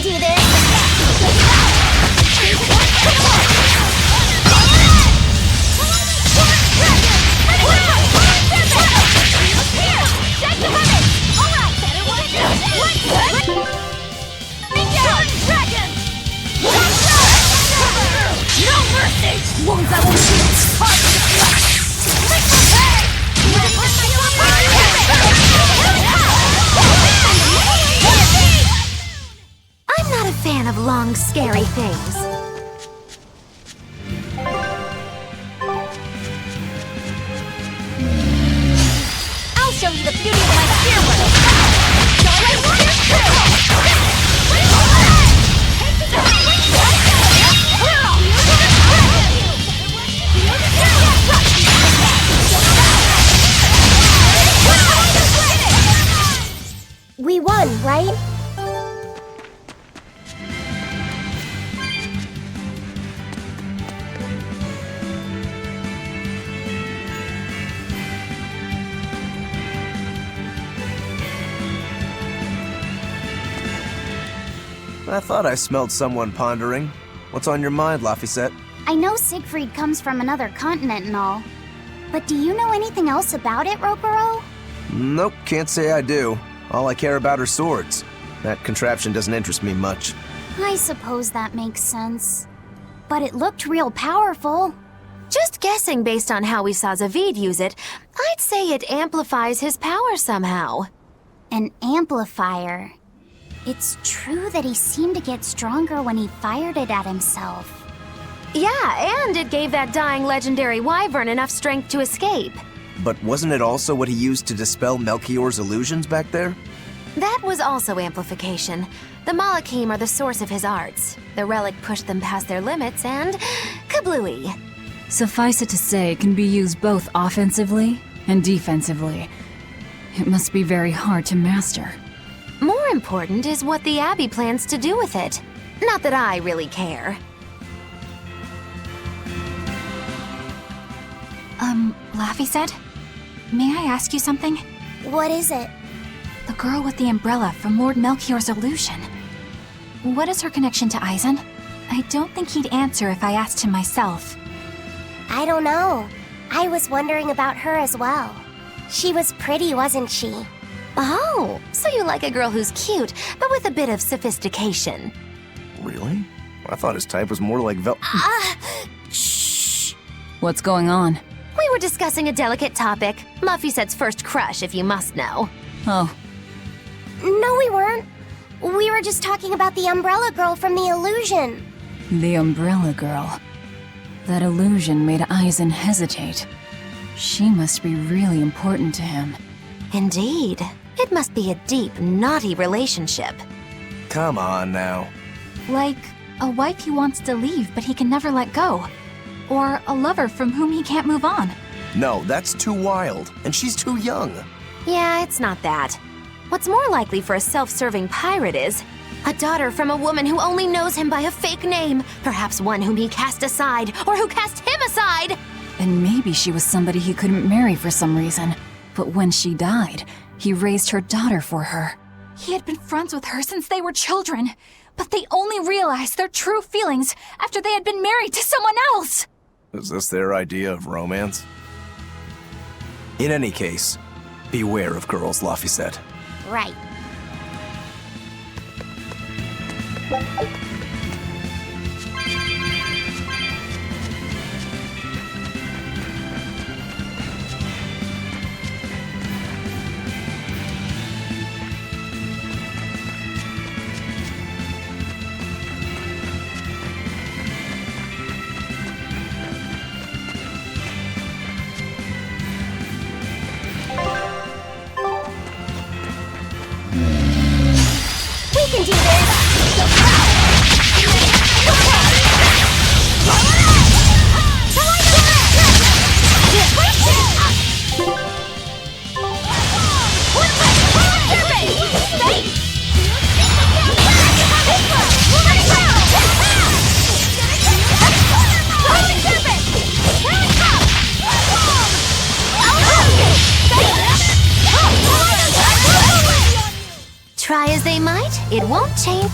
can do this! No mercy! Wounds that won't heal! Hard to deflect! I'm not a fan of long, scary things. I'll show you the beauty of my spear work! We won, right? I thought I smelled someone pondering. What's on your mind, Laphicet? I know Siegfried comes from another continent and all. But do you know anything else about it, Ropero? Nope, can't say I do. All I care about are swords. That contraption doesn't interest me much. I suppose that makes sense. But it looked real powerful. Just guessing based on how we saw Zavid use it, I'd say it amplifies his power somehow. An amplifier. It's true that he seemed to get stronger when he fired it at himself. Yeah, and it gave that dying legendary wyvern enough strength to escape. But wasn't it also what he used to dispel Melchior's illusions back there? That was also amplification. The Malachim are the source of his arts. The relic pushed them past their limits and kablooey. Suffice it to say, it can be used both offensively and defensively. It must be very hard to master. More important is what the Abbey plans to do with it. Not that I really care. Laphicet? May I ask you something? What is it? The girl with the umbrella from Lord Melchior's illusion. What is her connection to Eisen? I don't think he'd answer if I asked him myself. I don't know. I was wondering about her as well. She was pretty, wasn't she? Oh, so you like a girl who's cute, but with a bit of sophistication. Really? I thought his type was more like Shh. What's going on? We were discussing a delicate topic. Laphicet's first crush, if you must know. Oh, No, we weren't. We were just talking about the umbrella girl from the illusion. the umbrella girl. That illusion made Eisen hesitate. She must be really important to him. Indeed. It must be a deep, naughty relationship. Come on now. Like a wife he wants to leave but he can never let go. Or a lover from whom he can't move on. No, that's too wild, and she's too young. Yeah, it's not that. What's more likely for a self-serving pirate is a daughter from a woman who only knows him by a fake name, perhaps one whom he cast aside, or who cast him aside! And maybe she was somebody he couldn't marry for some reason. But when she died, he raised her daughter for her. He had been friends with her since they were children, but they only realized their true feelings after they had been married to someone else. Is this their idea of romance? In any case, beware of girls, Laphicet. Right. We can do this! Try as they might, it won't change.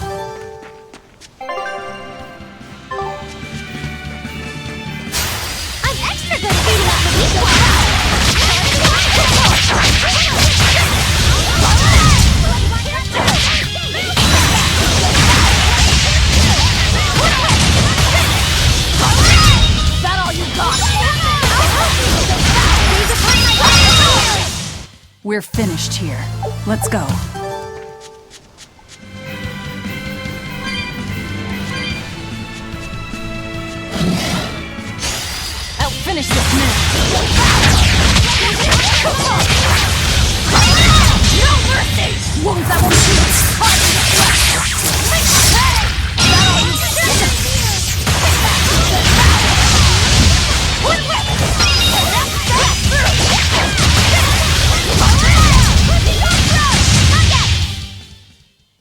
We're finished here. Let's go. I'll finish this now. No mercy! Wounds that won't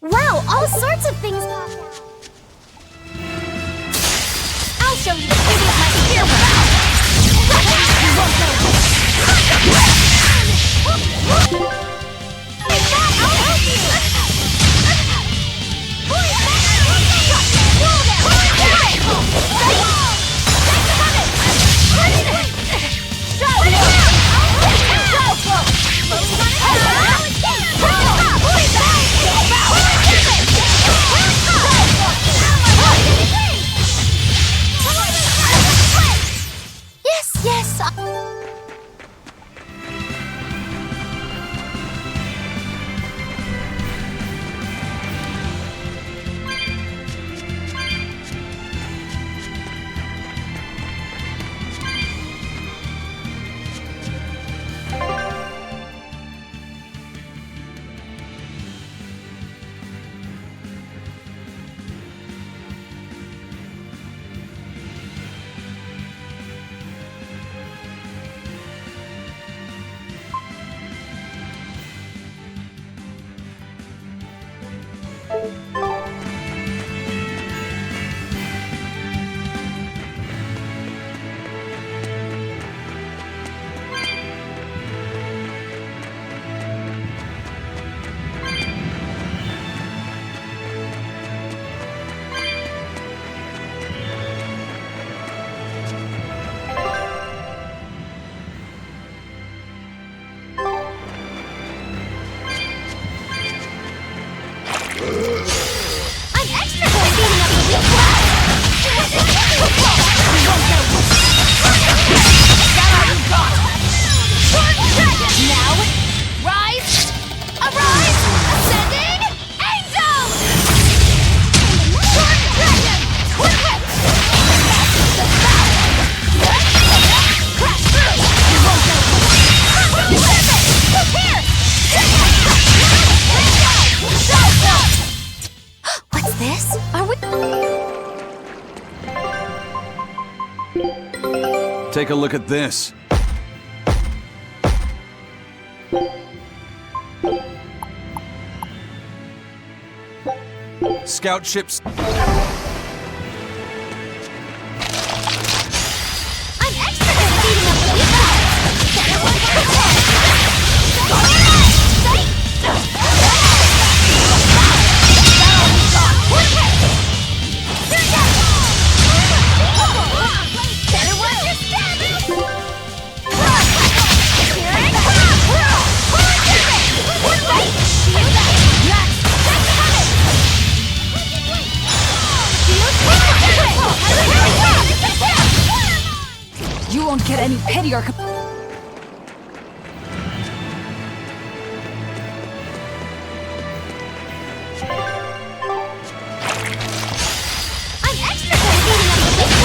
Wow, all sorts of things popped out. I'll show you the beauty of my spear. Take a look at this. Scout ships. I'm extra good at beating up the weak Better watch your step! You won't get any pity or I'm extra good at beating up the weak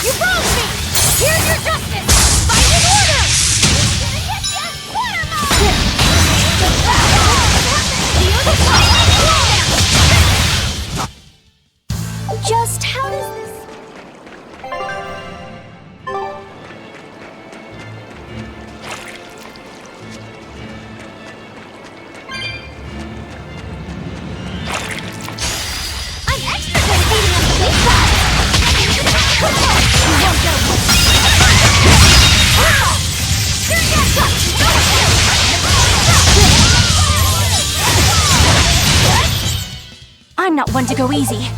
You wronged me! Here's your justice! Fight in order! Just how does this... I'm extra good at beating up the weak side! You won't get away! I'm not one to go easy.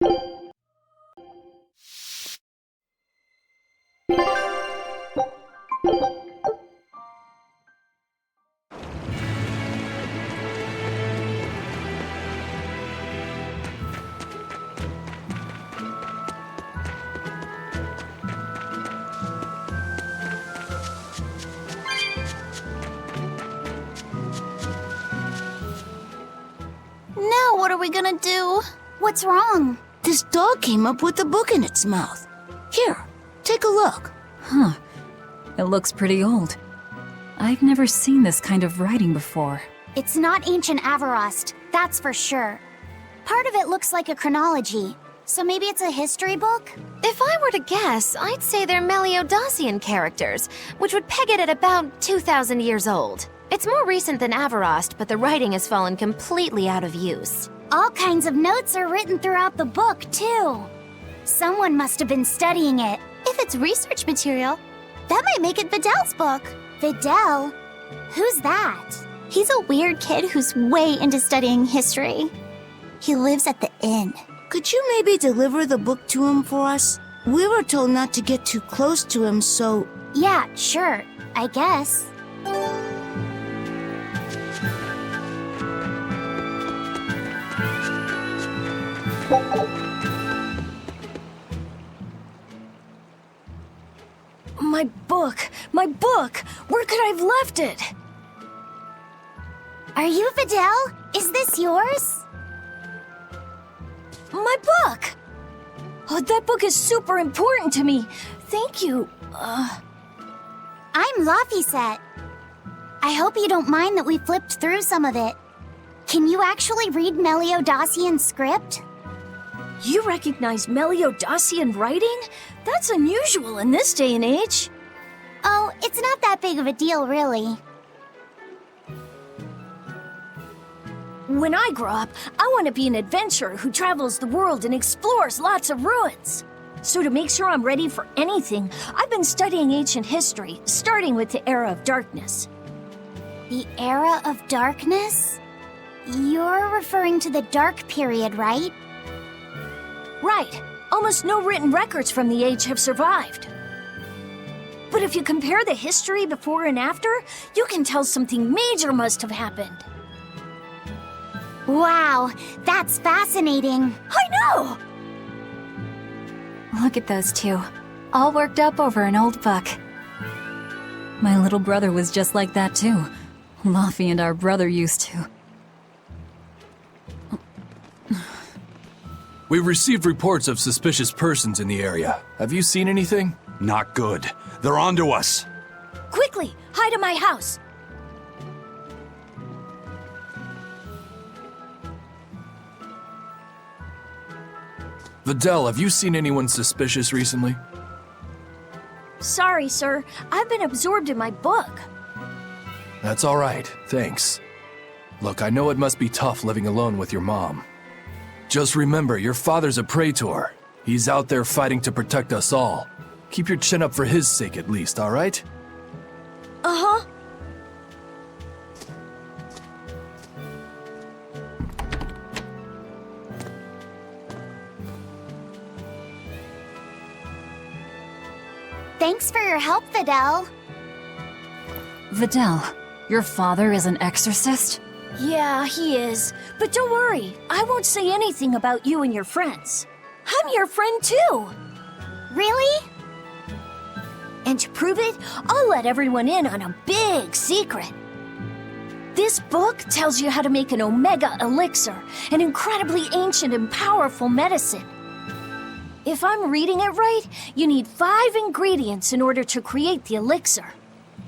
Now what are we gonna do? What's wrong? This dog came up with a book in its mouth. Here, take a look. Huh. It looks pretty old. I've never seen this kind of writing before. It's not ancient Avarost, that's for sure. Part of it looks like a chronology, so maybe it's a history book? If I were to guess, I'd say they're Meliodosian characters, which would peg it at about 2,000 years old. It's more recent than Avarost, but the writing has fallen completely out of use. All kinds of notes are written throughout the book, too. Someone must have been studying it. If it's research material, that might make it Videl's book. Videl? Who's that? He's a weird kid who's way into studying history. He lives at the inn. Could you maybe deliver the book to him for us? We were told not to get too close to him, so... Yeah, sure, I guess. My book! My book! Where could I have left it? Are you Videl? Is this yours? My book! Oh, that book is super important to me. Thank you. I'm Laphicet. I hope you don't mind that we flipped through some of it. Can you actually read Meliodosian script? You recognize Meliodosian writing? That's unusual in this day and age. Oh, it's not that big of a deal, really. When I grow up, I want to be an adventurer who travels the world and explores lots of ruins. So to make sure I'm ready for anything, I've been studying ancient history, starting with the Era of Darkness. The Era of Darkness? You're referring to the Dark Period, right? Right. Almost no written records from the age have survived. But if you compare the history before and after, you can tell something major must have happened. Wow, that's fascinating. I know! Look at those two, all worked up over an old book. My little brother was just like that too. Laffy and our brother used to. We've received reports of suspicious persons in the area. Have you seen anything? Not good. They're onto us. Quickly, hide in my house. Videl, have you seen anyone suspicious recently? Sorry, sir. I've been absorbed in my book. That's all right, thanks. Look, I know it must be tough living alone with your mom. Just remember, your father's a praetor. He's out there fighting to protect us all. Keep your chin up for his sake at least, all right? Uh-huh. Thanks for your help, Videl. Videl, your father is an exorcist? Yeah, he is. But don't worry, I won't say anything about you and your friends. I'm your friend too. Really? And to prove it, I'll let everyone in on a big secret. This book tells you how to make an Omega Elixir, an incredibly ancient and powerful medicine. If I'm reading it right, you need 5 ingredients in order to create the elixir.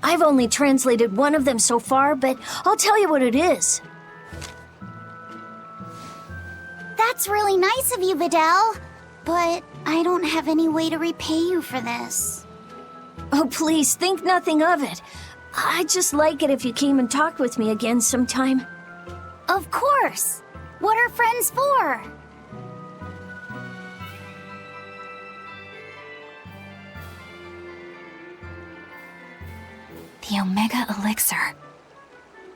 I've only translated one of them so far, but I'll tell you what it is. That's really nice of you, Videl. But I don't have any way to repay you for this. Oh, please, think nothing of it. I'd just like it if you came and talked with me again sometime. Of course. What are friends for? The Omega Elixir.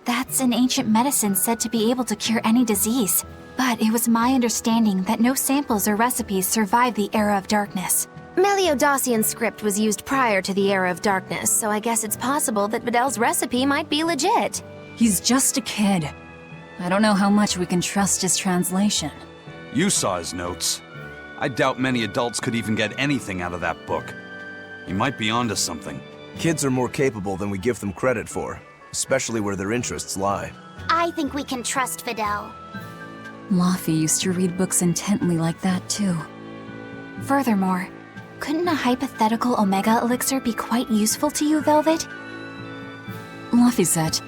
That's an ancient medicine said to be able to cure any disease. But it was my understanding that no samples or recipes survived the Era of Darkness. Meliodacian script was used prior to the Era of Darkness, so I guess it's possible that Videl's recipe might be legit. He's just a kid. I don't know how much we can trust his translation. You saw his notes. I doubt many adults could even get anything out of that book. He might be onto something. Kids are more capable than we give them credit for, especially where their interests lie. I think we can trust Videl. Laffy used to read books intently like that, too. Furthermore, couldn't a hypothetical Omega Elixir be quite useful to you, Velvet? Laffy-set,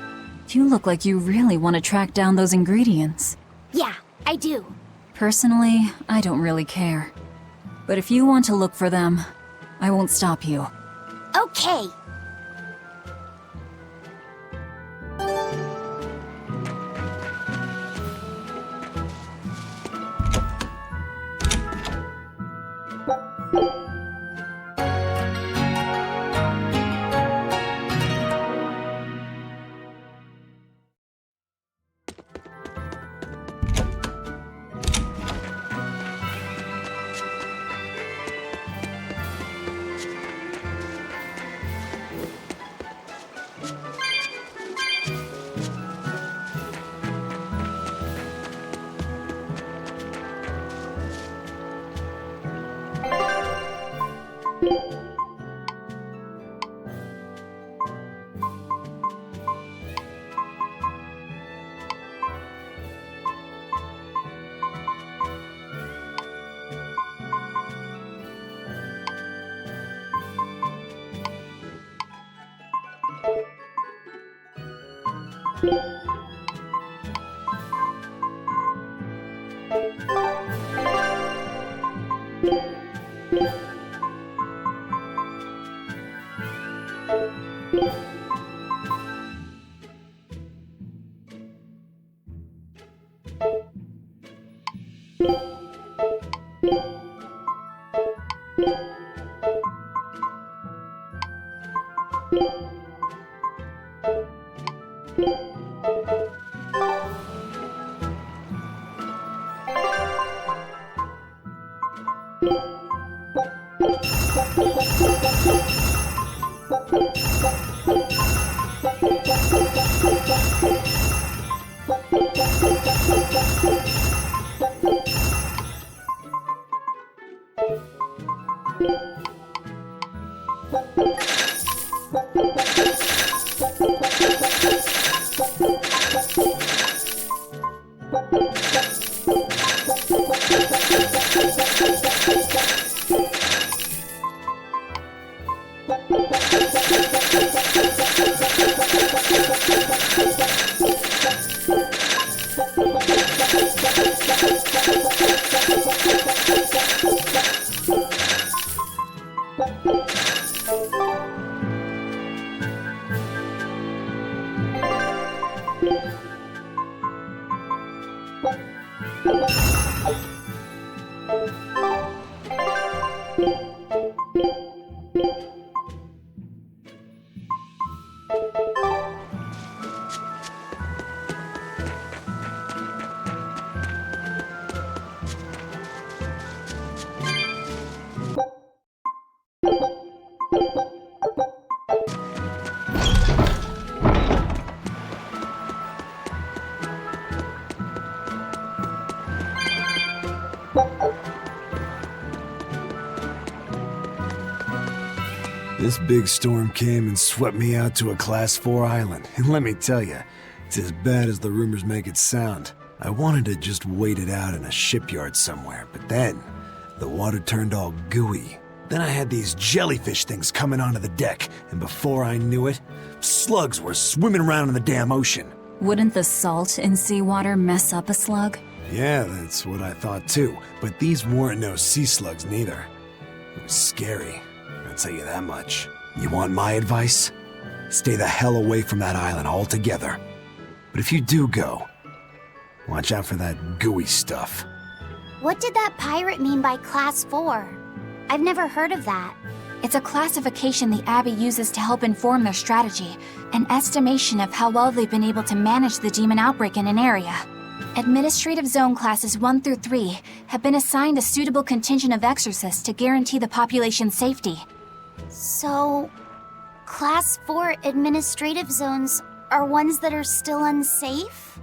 you look like you really want to track down those ingredients. Yeah, I do. Personally, I don't really care. But if you want to look for them, I won't stop you. Okay. This big storm came and swept me out to a Class 4 island, and let me tell you, it's as bad as the rumors make it sound. I wanted to just wait it out in a shipyard somewhere, but then the water turned all gooey. Then I had these jellyfish things coming onto the deck, and before I knew it, slugs were swimming around in the damn ocean. Wouldn't the salt in seawater mess up a slug? Yeah, that's what I thought too, but these weren't no sea slugs neither. It was scary, I'll tell you that much. You want my advice? Stay the hell away from that island altogether. But if you do go, watch out for that gooey stuff. What did that pirate mean by Class 4? I've never heard of that. It's a classification the Abbey uses to help inform their strategy, an estimation of how well they've been able to manage the demon outbreak in an area. Administrative Zone Classes 1 through 3 have been assigned a suitable contingent of exorcists to guarantee the population's safety. So, Class 4 administrative zones are ones that are still unsafe?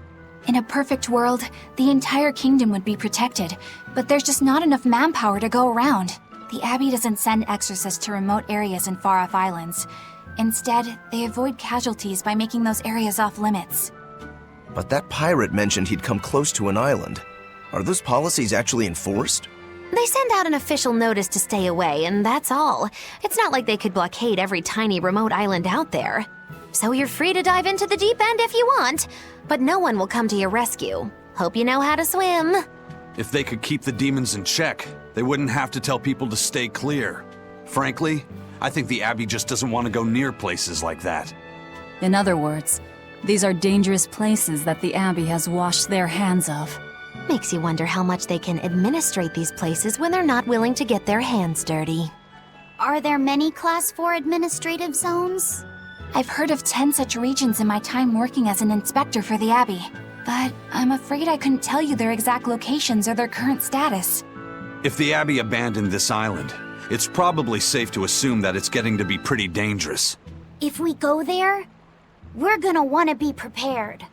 In a perfect world, the entire kingdom would be protected, but there's just not enough manpower to go around. The Abbey doesn't send exorcists to remote areas and far-off islands. Instead, they avoid casualties by making those areas off-limits. But that pirate mentioned he'd come close to an island. Are those policies actually enforced? They send out an official notice to stay away, and that's all. It's not like they could blockade every tiny remote island out there. So you're free to dive into the deep end if you want, but no one will come to your rescue. Hope you know how to swim. If they could keep the demons in check, they wouldn't have to tell people to stay clear. Frankly, I think the Abbey just doesn't want to go near places like that. In other words, these are dangerous places that the Abbey has washed their hands of. Makes you wonder how much they can administrate these places when they're not willing to get their hands dirty. Are there many Class 4 administrative zones? I've heard of 10 such regions in my time working as an inspector for the Abbey, but I'm afraid I couldn't tell you their exact locations or their current status. If the Abbey abandoned this island, it's probably safe to assume that it's getting to be pretty dangerous. If we go there, we're gonna want to be prepared.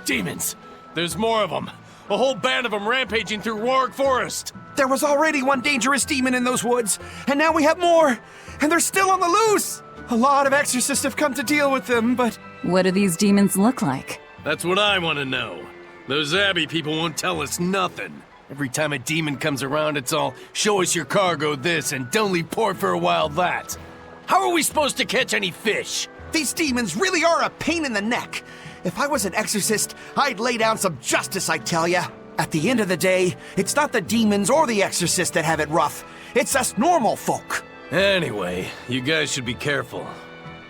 Demons! There's more of them! A whole band of them rampaging through Warwick Forest! There was already one dangerous demon in those woods, and now we have more! And they're still on the loose! A lot of exorcists have come to deal with them, but... What do these demons look like? That's what I want to know. Those Abbey people won't tell us nothing. Every time a demon comes around, it's all, show us your cargo this, and don't leave port for a while that. How are we supposed to catch any fish? These demons really are a pain in the neck. If I was an exorcist, I'd lay down some justice, I tell ya. At the end of the day, it's not the demons or the exorcists that have it rough. It's us normal folk. Anyway, you guys should be careful.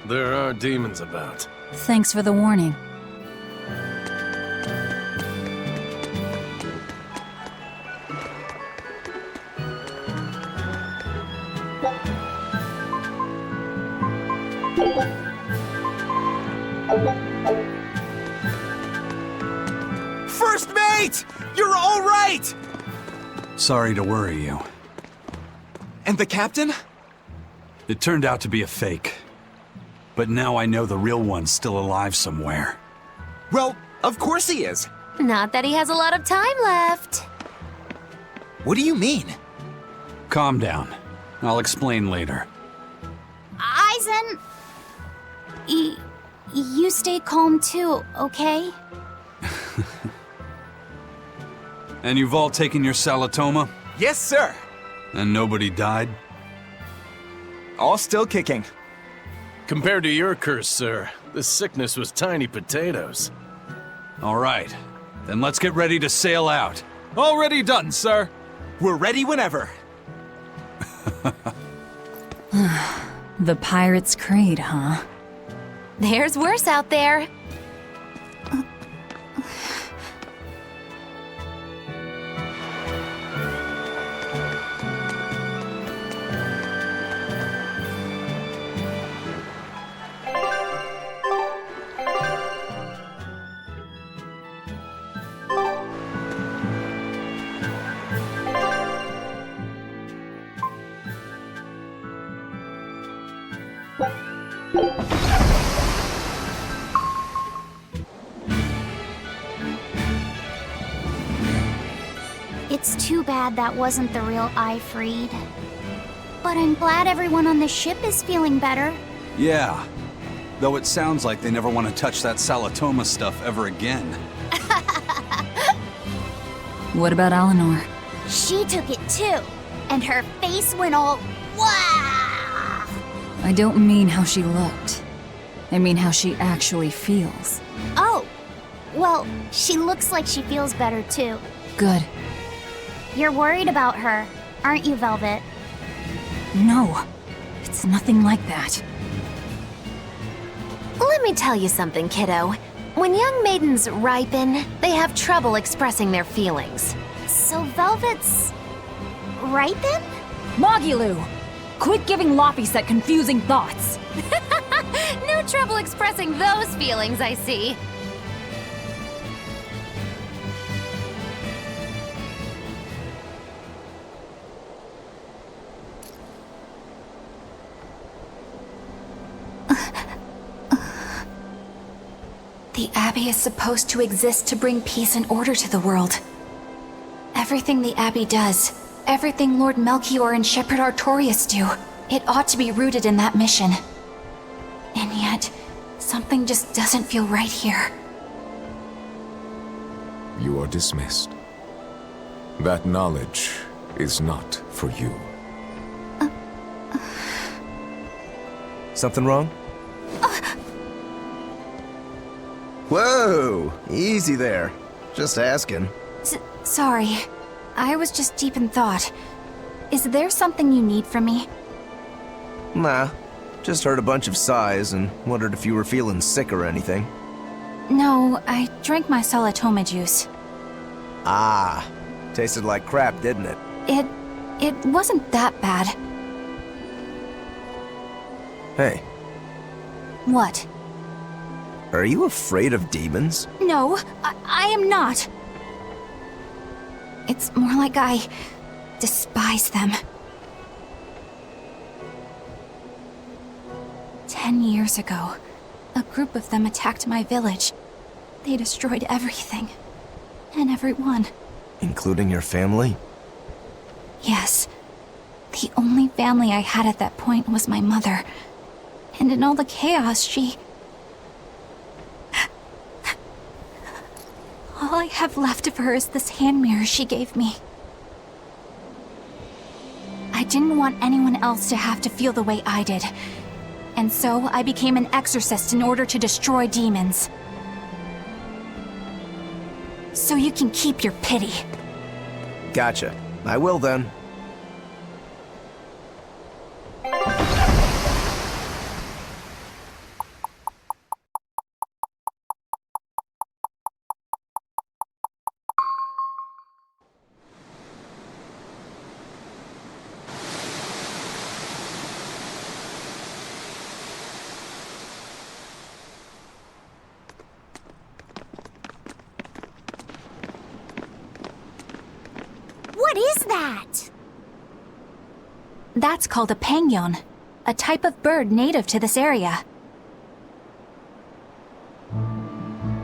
There are demons about. Thanks for the warning. First mate! You're all right! Sorry to worry you. And the captain? It turned out to be a fake. But now I know the real one's still alive somewhere. Well, of course he is. Not that he has a lot of time left. What do you mean? Calm down. I'll explain later. Eisen! You stay calm too, okay? And you've all taken your Salatoma? Yes, sir. And nobody died? All still kicking. Compared to your curse, sir, this sickness was tiny potatoes. All right. Then let's get ready to sail out. Already done, sir. We're ready whenever. The Pirate's Creed, huh? There's worse out there. It's too bad that wasn't the real Ifreed. But I'm glad everyone on the ship is feeling better. Yeah. Though it sounds like they never want to touch that Salatoma stuff ever again. What about Eleanor? She took it too, and her face went all wow. I don't mean how she looked. I mean how she actually feels. Oh, well, she looks like she feels better too. Good. You're worried about her, aren't you, Velvet? No, it's nothing like that. Let me tell you something, kiddo. When young maidens ripen, they have trouble expressing their feelings. So Velvet's... right then? Mogilu! Quit giving Laphicet confusing thoughts! No trouble expressing those feelings, I see. The Abbey is supposed to exist to bring peace and order to the world. Everything the Abbey does, everything Lord Melchior and Shepherd Artorius do, it ought to be rooted in that mission. And yet, something just doesn't feel right here. You are dismissed. That knowledge is not for you. Something wrong? Whoa! Easy there. Just asking. Sorry. I was just deep in thought. Is there something you need from me? Nah. Just heard a bunch of sighs and wondered if you were feeling sick or anything. No, I drank my Salatoma juice. Ah. Tasted like crap, didn't it? It wasn't that bad. Hey, What? are you afraid of demons? No, I am not. It's more like I despise them. 10 years ago, a group of them attacked my village. They destroyed everything. And everyone. Including your family? Yes. The only family I had at that point was my mother. And in all the chaos, she... All I have left of her is this hand mirror she gave me. I didn't want anyone else to have to feel the way I did. And so I became an exorcist in order to destroy demons. So you can keep your pity. Gotcha. I will then. What is that? That's called a pangyon, a type of bird native to this area.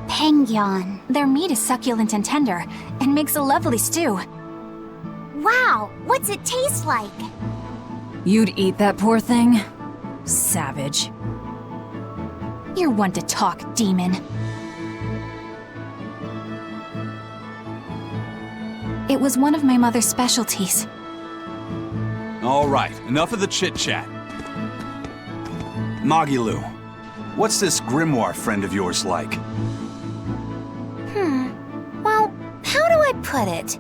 Pangyon. Their meat is succulent and tender, and makes a lovely stew. Wow, what's it taste like? You'd eat that poor thing? Savage. You're one to talk, demon. It was one of my mother's specialties. All right, enough of the chit-chat. Mogilu, what's this grimoire friend of yours like? Well, how do I put it?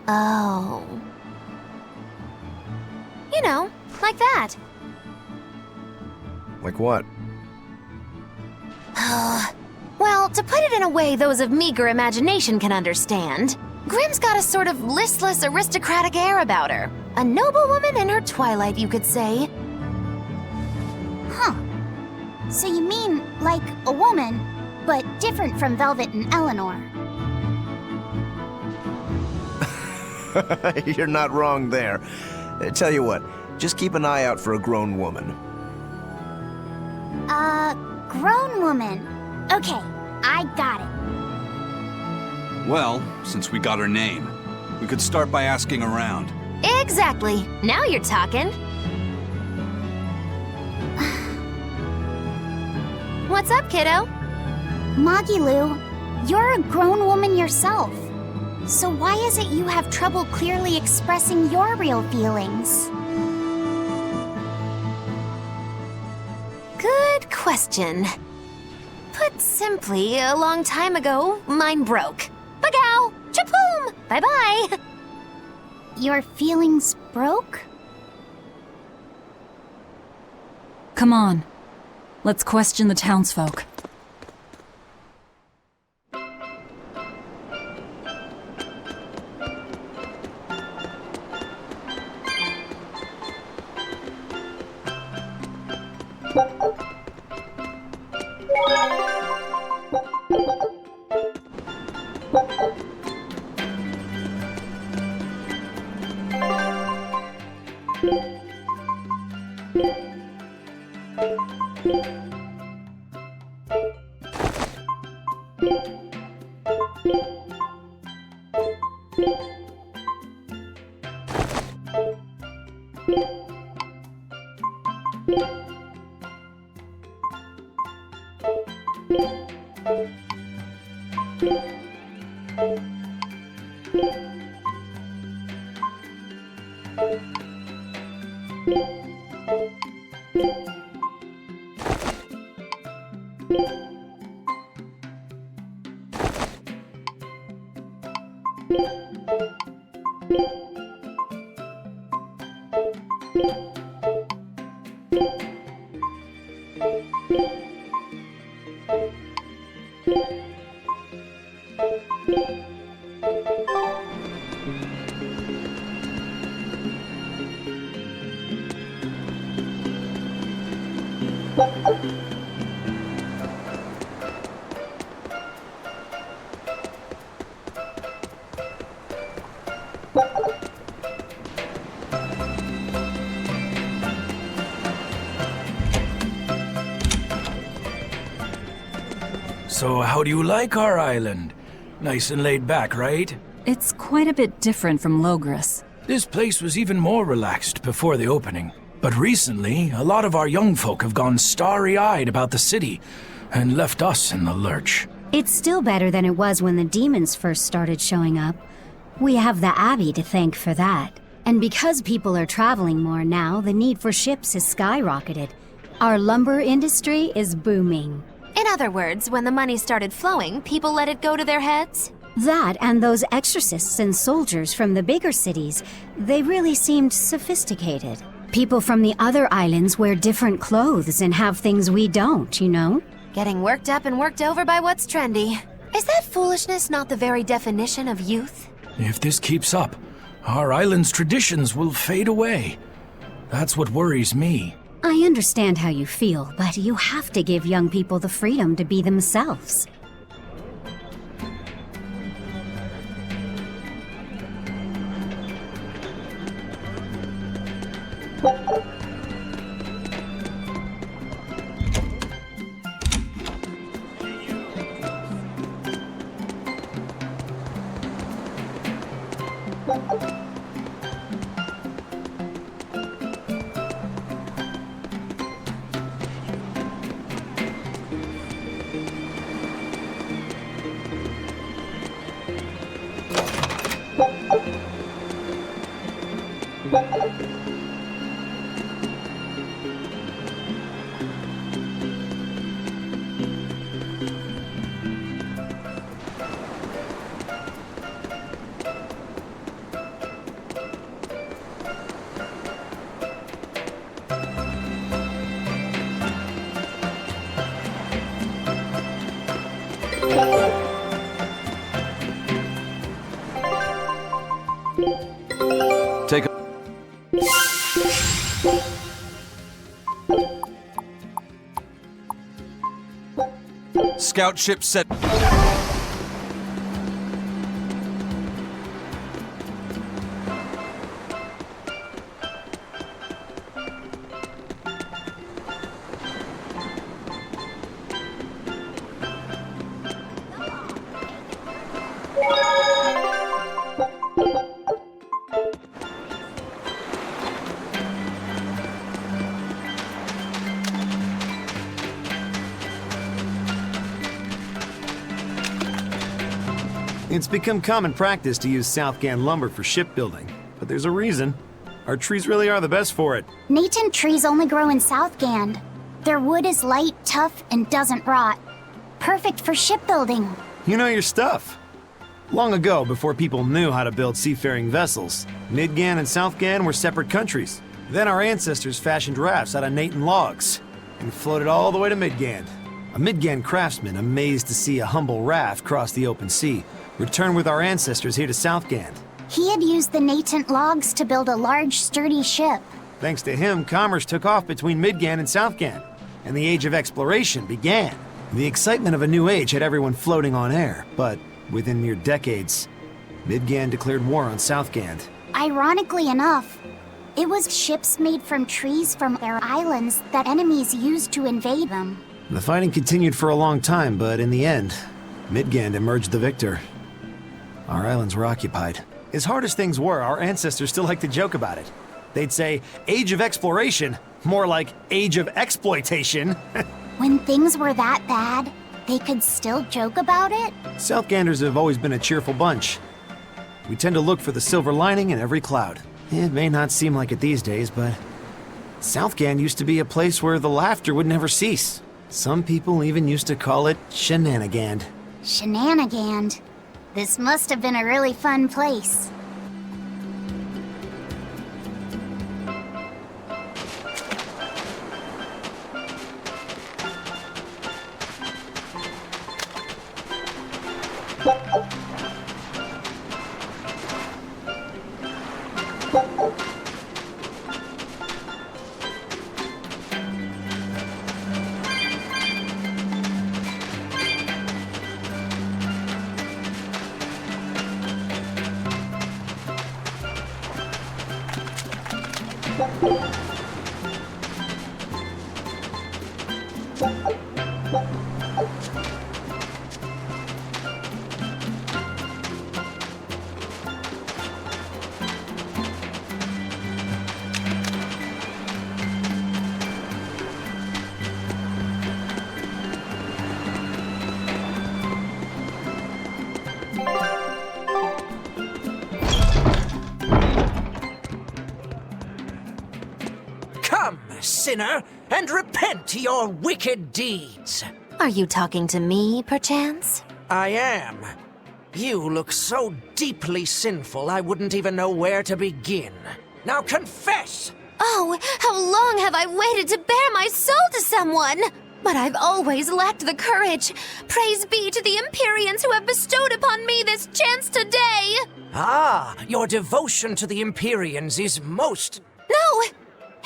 Oh. You know, like that. Like what? Well, to put it in a way those of meager imagination can understand, Grimm's got a sort of listless, aristocratic air about her. A noble woman in her twilight, you could say. Huh. So you mean like a woman, but different from Velvet and Eleanor. You're not wrong there. Tell you what, just keep an eye out for a grown woman. Grown woman. Okay, I got it. Well, since we got her name, we could start by asking around. Exactly. Now you're talking. What's up, kiddo? Mogilu, you're a grown woman yourself. So why is it you have trouble clearly expressing your real feelings? Good question. Put simply, a long time ago, mine broke. Bagow! Chapoom! Bye-bye! Your feelings broke? Come on. Let's question the townsfolk. So how do you like our island? Nice and laid back, right? It's quite a bit different from Logris. This place was even more relaxed before the opening. But recently, a lot of our young folk have gone starry-eyed about the city and left us in the lurch. It's still better than it was when the demons first started showing up. We have the Abbey to thank for that. And because people are traveling more now, the need for ships has skyrocketed. Our lumber industry is booming. In other words, when the money started flowing, people let it go to their heads? That and those exorcists and soldiers from the bigger cities, they really seemed sophisticated. People from the other islands wear different clothes and have things we don't, you know? Getting worked up and worked over by what's trendy. Is that foolishness not the very definition of youth? If this keeps up, our island's traditions will fade away. That's what worries me. I understand how you feel, but you have to give young people the freedom to be themselves. Take a... Scout ship set... It's become common practice to use Southgan lumber for shipbuilding, but there's a reason. Our trees really are the best for it. Natant trees only grow in Southgand. Their wood is light, tough, and doesn't rot. Perfect for shipbuilding. You know your stuff. Long ago, before people knew how to build seafaring vessels, Midgan and Southgan were separate countries. Then our ancestors fashioned rafts out of Natant logs and floated all the way to Midgan. A Midgan craftsman, amazed to see a humble raft cross the open sea, returned with our ancestors here to Southgand. He had used the Natant logs to build a large, sturdy ship. Thanks to him, commerce took off between Midgan and Southgan. and the Age of Exploration began. The excitement of a new age had everyone floating on air, but within mere decades, Midgand declared war on Southgand. Ironically enough, it was ships made from trees from their islands that enemies used to invade them. The fighting continued for a long time, but in the end, Midgand emerged the victor. Our islands were occupied. As hard as things were, our ancestors still like to joke about it. They'd say, Age of Exploration, more like Age of Exploitation. When things were that bad, they could still joke about it? Southganders have always been a cheerful bunch. We tend to look for the silver lining in every cloud. It may not seem like it these days, but Southgand used to be a place where the laughter would never cease. Some people even used to call it Shenanigand. Shenanigand. This must have been a really fun place. Sinner, and repent your wicked deeds. Are you talking to me, perchance? I am. You look so deeply sinful, I wouldn't even know where to begin. Now confess! Oh, how long have I waited to bare my soul to someone? But I've always lacked the courage. Praise be to the Empyreans who have bestowed upon me this chance today! Ah, your devotion to the Empyreans is most... No!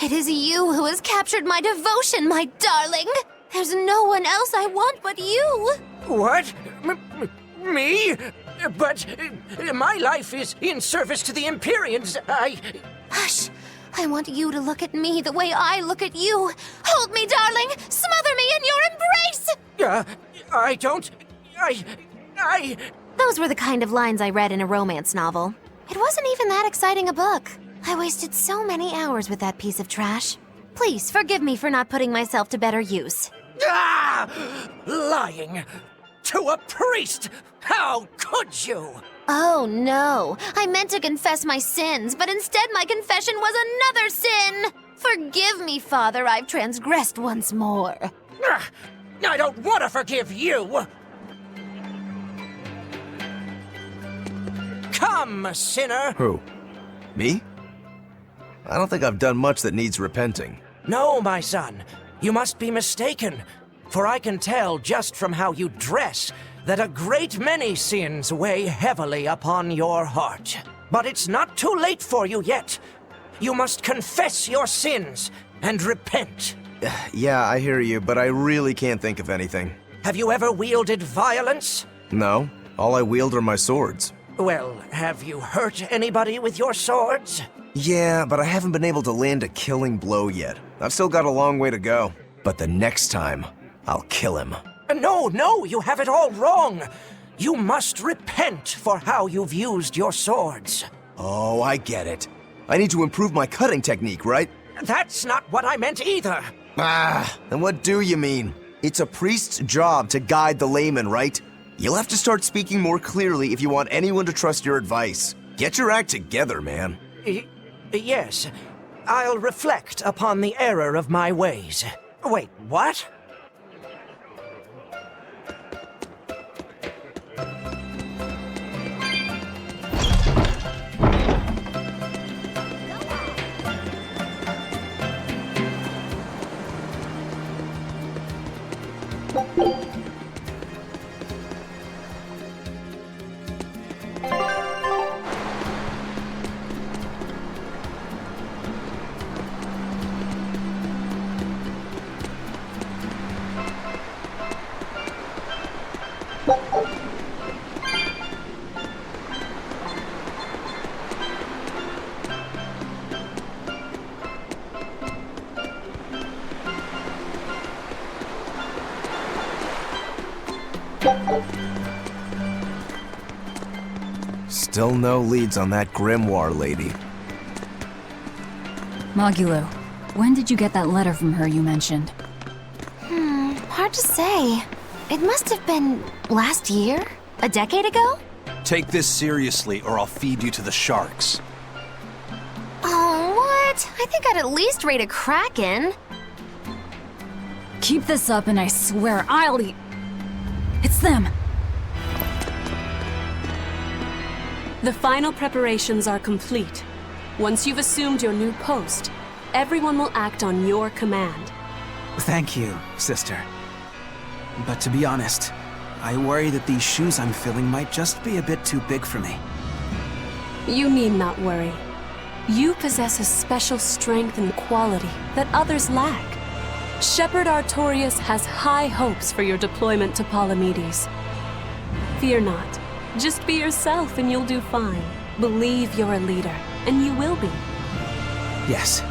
It is you who has captured my devotion, my darling! There's no one else I want but you! What? Me? But my life is in service to the Empyreans. Hush! I want you to look at me the way I look at you. Hold me, darling! Smother me in your embrace! I don't... Those were the kind of lines I read in a romance novel. It wasn't even that exciting a book. I wasted so many hours with that piece of trash. Please forgive me for not putting myself to better use. Lying! To a priest! How could you? Oh no, I meant to confess my sins, but instead my confession was another sin! Forgive me, Father, I've transgressed once more. I don't want to forgive you! Come, sinner! Who? Me? I don't think I've done much that needs repenting. No, my son. You must be mistaken. For I can tell just from how you dress that a great many sins weigh heavily upon your heart. But it's not too late for you yet. You must confess your sins and repent. Yeah, I hear you, but I really can't think of anything. Have you ever wielded violence? No. All I wield are my swords. Well, have you hurt anybody with your swords? Yeah, but I haven't been able to land a killing blow yet. I've still got a long way to go. But the next time, I'll kill him. No, you have it all wrong. You must repent for how you've used your swords. Oh, I get it. I need to improve my cutting technique, right? That's not what I meant either. Then what do you mean? It's a priest's job to guide the layman, right? You'll have to start speaking more clearly if you want anyone to trust your advice. Get your act together, man. Yes. I'll reflect upon the error of my ways. Wait, what? Still no leads on that grimoire lady. Magulu, when did you get that letter from her you mentioned? Hard to say. It must have been last year? A decade ago? Take this seriously, or I'll feed you to the sharks. Oh, what? I think I'd at least rate a kraken. Keep this up and I swear I'll eat... It's them! The final preparations are complete. Once you've assumed your new post, everyone will act on your command. Thank you, sister. But to be honest, I worry that these shoes I'm filling might just be a bit too big for me. You need not worry. You possess a special strength and quality that others lack. Shepherd Artorias has high hopes for your deployment to Palamedes. Fear not. Just be yourself and you'll do fine. Believe you're a leader, and you will be. Yes,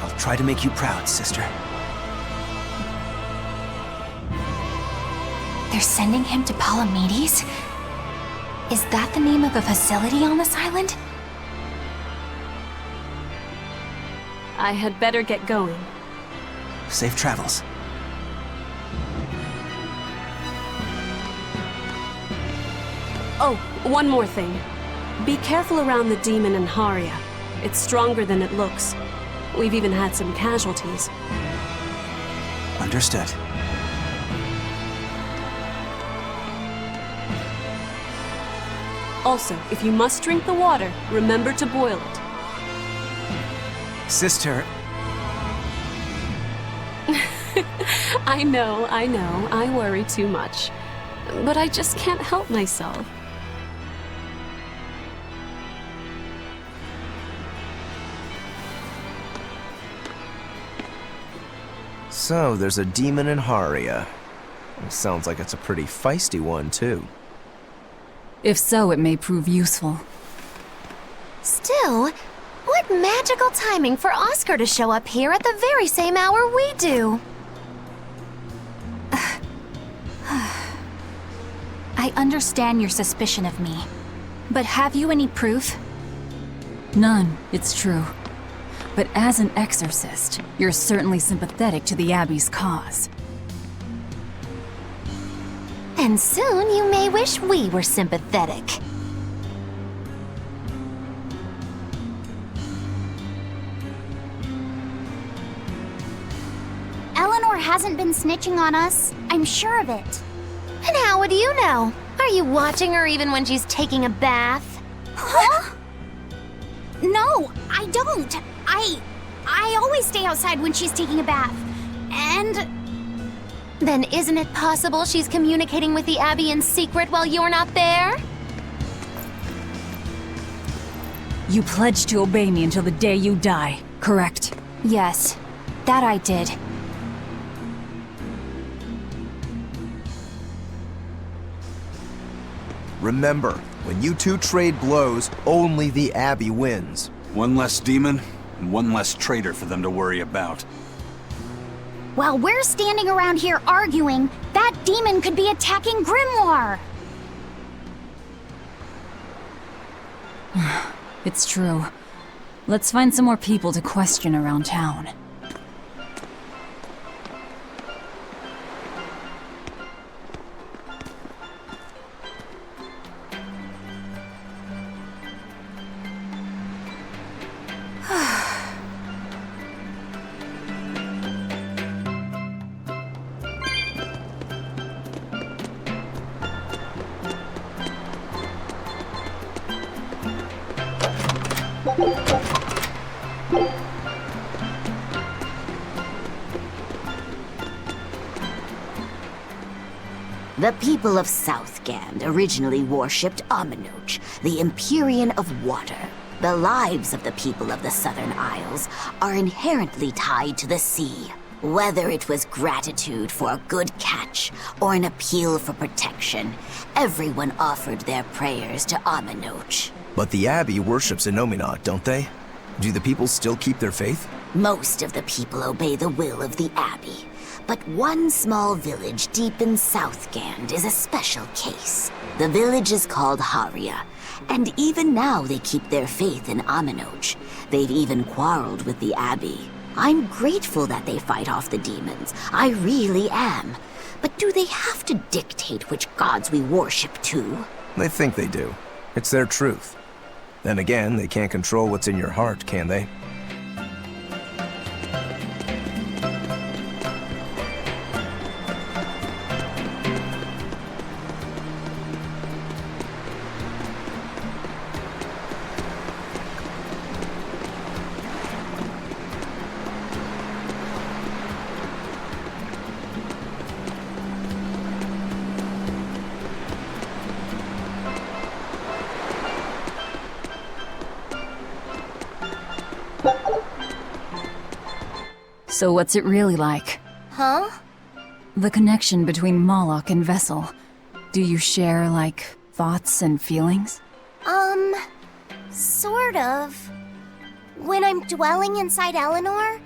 I'll try to make you proud, sister. They're sending him to Palamedes? Is that the name of a facility on this island? I had better get going. Safe travels. Oh, one more thing. Be careful around the demon in Haria. It's stronger than it looks. We've even had some casualties. Understood. Also, if you must drink the water, remember to boil it. Sister... I know, I worry too much. But I just can't help myself. So, there's a demon in Haria. Sounds like it's a pretty feisty one, too. If so, it may prove useful. Still, what magical timing for Oscar to show up here at the very same hour we do. I understand your suspicion of me, but have you any proof? None, it's true. But as an exorcist, you're certainly sympathetic to the Abbey's cause. And soon you may wish we were sympathetic. Eleanor hasn't been snitching on us. I'm sure of it. And how would you know? Are you watching her even when she's taking a bath? Huh? No, I don't. I always stay outside when she's taking a bath. And... Then isn't it possible she's communicating with the Abbey in secret while you're not there? You pledged to obey me until the day you die, correct? Yes, that I did. Remember, when you two trade blows, only the Abbey wins. One less demon, and one less traitor for them to worry about. While we're standing around here arguing, that demon could be attacking Grimoire. It's true. Let's find some more people to question around town. The people of Southgand originally worshipped Aminoch, the Empyrean of Water. The lives of the people of the Southern Isles are inherently tied to the sea. Whether it was gratitude for a good catch or an appeal for protection, everyone offered their prayers to Aminoch. But the Abbey worships Innominat, don't they? Do the people still keep their faith? Most of the people obey the will of the Abbey, But one small village deep in Southgand is a special case. The village is called Haria, and even now they keep their faith in Aminoch. They've even quarreled with the Abbey. I'm grateful that they fight off the demons. I really am. But do they have to dictate which gods we worship too? They think they do. It's their truth. Then again, they can't control what's in your heart, can they? So what's it really like? Huh? The connection between Moloch and Vessel. Do you share, like, thoughts and feelings? Sort of. When I'm dwelling inside Eleanor,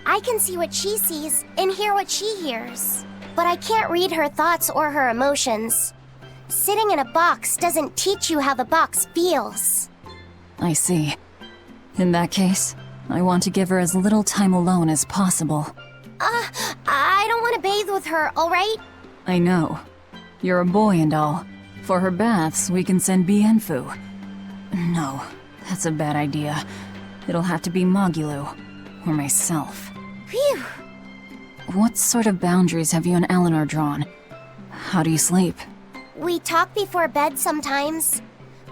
I can see what she sees and hear what she hears. But I can't read her thoughts or her emotions. Sitting in a box doesn't teach you how the box feels. I see. In that case, I want to give her as little time alone as possible. I don't want to bathe with her, alright? I know. You're a boy and all. For her baths, we can send Bienfu. No, that's a bad idea. It'll have to be Magulu. Or myself. Phew! What sort of boundaries have you and Eleanor drawn? How do you sleep? We talk before bed sometimes.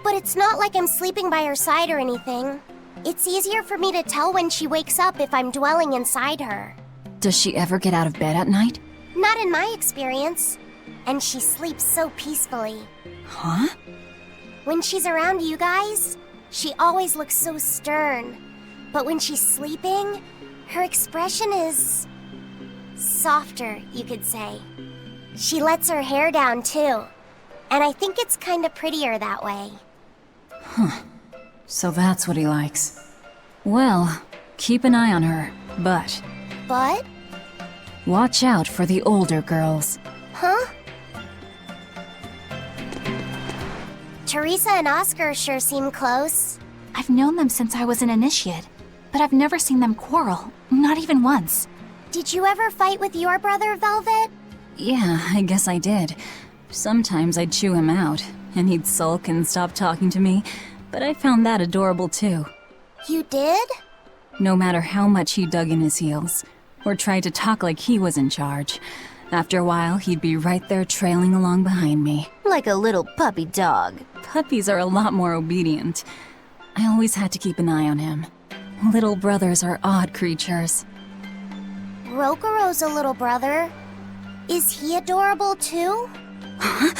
But it's not like I'm sleeping by her side or anything. It's easier for me to tell when she wakes up if I'm dwelling inside her. Does she ever get out of bed at night? Not in my experience. And she sleeps so peacefully. Huh? When she's around you guys, she always looks so stern. But when she's sleeping, her expression is softer, you could say. She lets her hair down too. And I think it's kinda prettier that way. Huh. So that's what he likes. Well, keep an eye on her, but... But? Watch out for the older girls. Huh? Teresa and Oscar sure seem close. I've known them since I was an initiate, but I've never seen them quarrel, not even once. Did you ever fight with your brother, Velvet? Yeah, I guess I did. Sometimes I'd chew him out, and he'd sulk and stop talking to me, but I found that adorable too. You did? No matter how much he dug in his heels, or tried to talk like he was in charge, after a while he'd be right there trailing along behind me. Like a little puppy dog. Puppies are a lot more obedient. I always had to keep an eye on him. Little brothers are odd creatures. Rokuro's a little brother. Is he adorable too? Huh?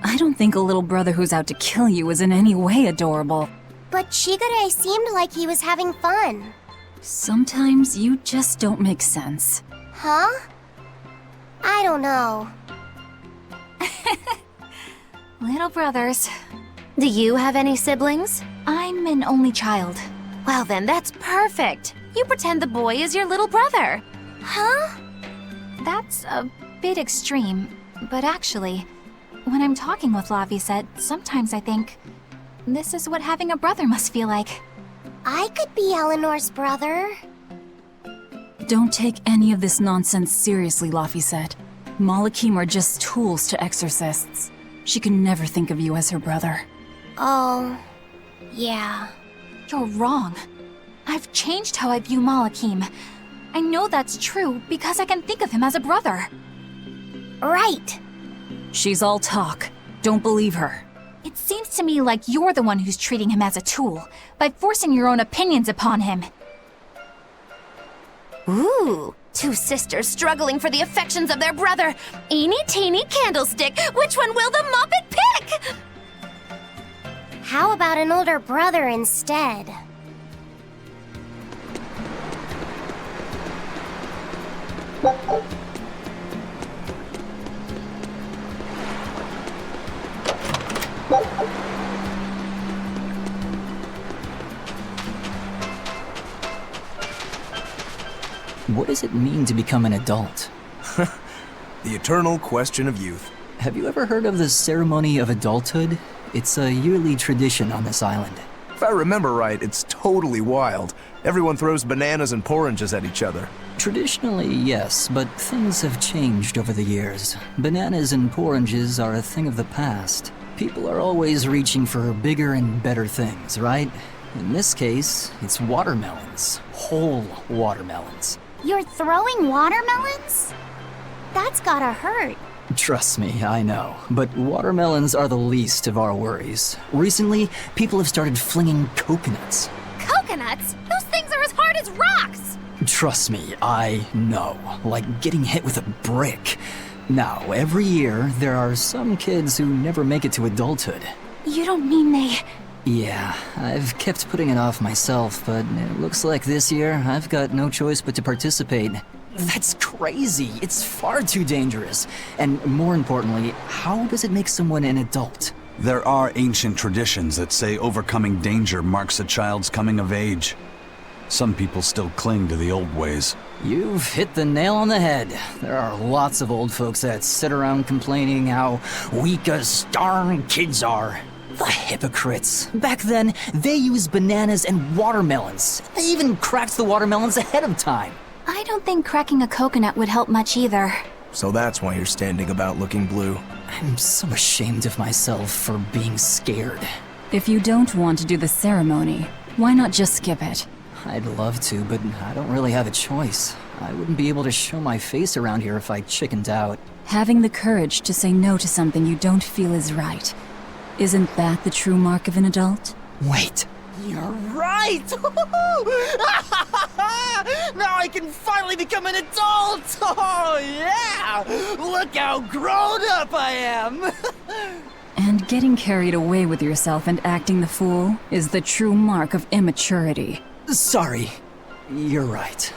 I don't think a little brother who's out to kill you is in any way adorable. But Shigure seemed like he was having fun. Sometimes you just don't make sense. Huh? I don't know. Little brothers. Do you have any siblings? I'm an only child. Well then, that's perfect. You pretend the boy is your little brother. Huh? That's a bit extreme, but actually, when I'm talking with Lavisette, sometimes I think, this is what having a brother must feel like. I could be Eleanor's brother. Don't take any of this nonsense seriously, Lavisette. Malachim are just tools to exorcists. She can never think of you as her brother. Oh, yeah. You're wrong. I've changed how I view Malachim. I know that's true because I can think of him as a brother. Right. She's all talk. Don't believe her. It seems to me like you're the one who's treating him as a tool, by forcing your own opinions upon him. Ooh, two sisters struggling for the affections of their brother. Eeny teeny candlestick, which one will the Muppet pick? How about an older brother instead? What does it mean to become an adult? The eternal question of youth. Have you ever heard of the ceremony of adulthood? It's a yearly tradition on this island. If I remember right, it's totally wild. Everyone throws bananas and oranges at each other. Traditionally, yes, but things have changed over the years. Bananas and oranges are a thing of the past. People are always reaching for bigger and better things, right? In this case, it's watermelons. Whole watermelons. You're throwing watermelons? That's gotta hurt. Trust me, I know. But watermelons are the least of our worries. Recently, people have started flinging coconuts. Coconuts? Those things are as hard as rocks! Trust me, I know. Like getting hit with a brick. Now, every year, there are some kids who never make it to adulthood. You don't mean they... Yeah, I've kept putting it off myself, but it looks like this year I've got no choice but to participate. That's crazy. It's far too dangerous. And more importantly, how does it make someone an adult? There are ancient traditions that say overcoming danger marks a child's coming of age. Some people still cling to the old ways. You've hit the nail on the head. There are lots of old folks that sit around complaining how weak us darn kids are. The hypocrites. Back then, they used bananas and watermelons. They even cracked the watermelons ahead of time. I don't think cracking a coconut would help much either. So that's why you're standing about looking blue. I'm so ashamed of myself for being scared. If you don't want to do the ceremony, why not just skip it? I'd love to, but I don't really have a choice. I wouldn't be able to show my face around here if I chickened out. Having the courage to say no to something you don't feel is right. Isn't that the true mark of an adult? Wait. You're right! Now I can finally become an adult! Oh, yeah! Look how grown up I am! And getting carried away with yourself and acting the fool is the true mark of immaturity. Sorry. You're right.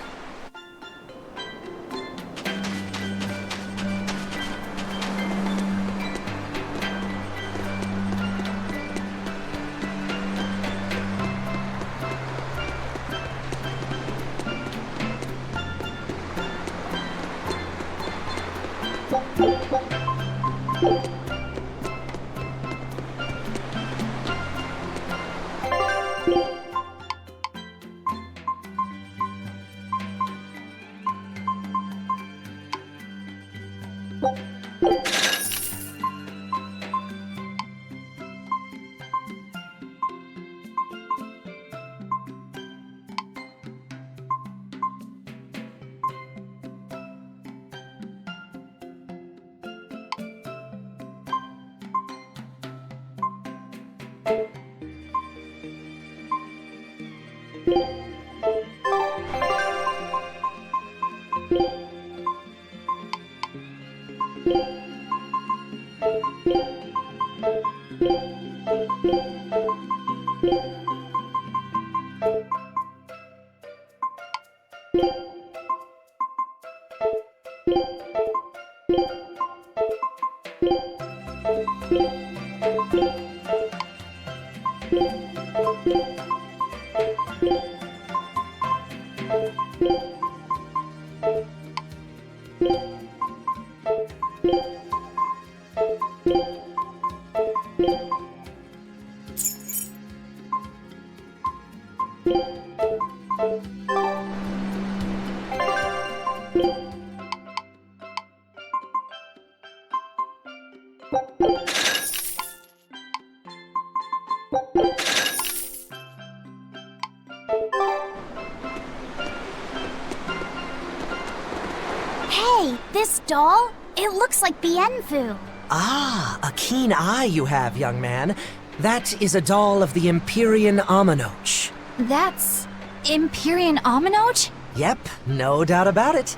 Hey, this doll? It looks like Bienfu. Ah, a keen eye you have, young man. That is a doll of the Empyrean Aminoch. That's... Empyrean Aminoch? Yep, no doubt about it.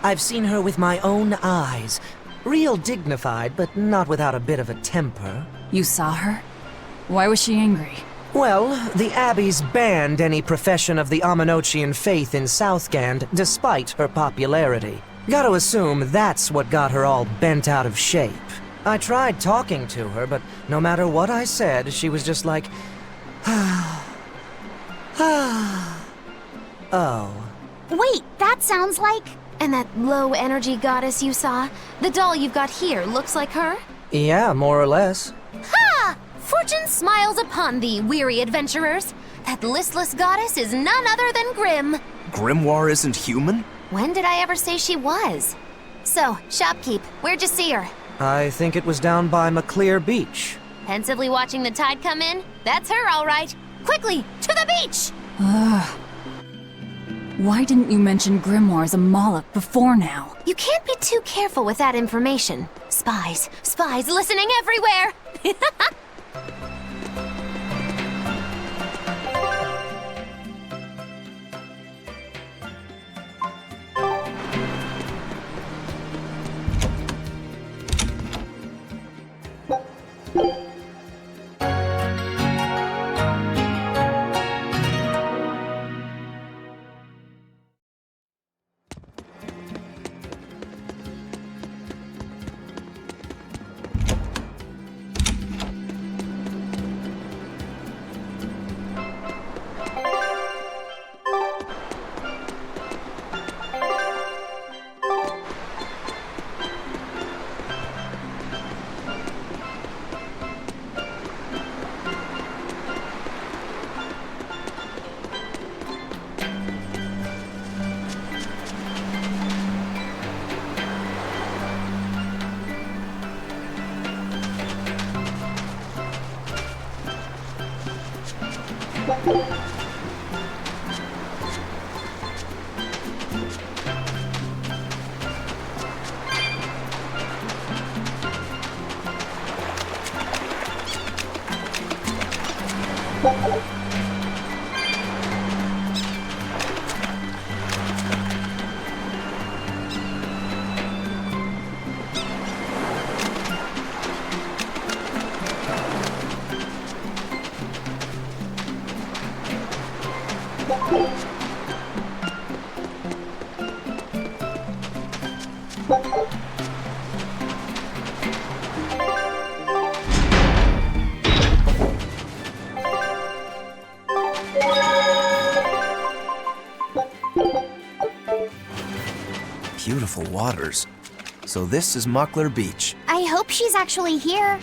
I've seen her with my own eyes. Real dignified, but not without a bit of a temper. You saw her? Why was she angry? Well, the Abbeys banned any profession of the Aminochian faith in Southgand, despite her popularity. Gotta assume that's what got her all bent out of shape. I tried talking to her, but no matter what I said, she was just like... Oh. Wait, that sounds like... And that low-energy goddess you saw? The doll you've got here looks like her? Yeah, more or less. Ha! Fortune smiles upon thee, weary adventurers. That listless goddess is none other than Grim. Grimoire isn't human? When did I ever say she was? So, shopkeep, where'd you see her? I think it was down by McClear Beach. Pensively watching the tide come in? That's her, all right. Quickly, to the beach! Why didn't you mention Grimoire as a Moloch before now? You can't be too careful with that information. Spies listening everywhere! Beautiful waters. So this is Muckler Beach. I hope she's actually here.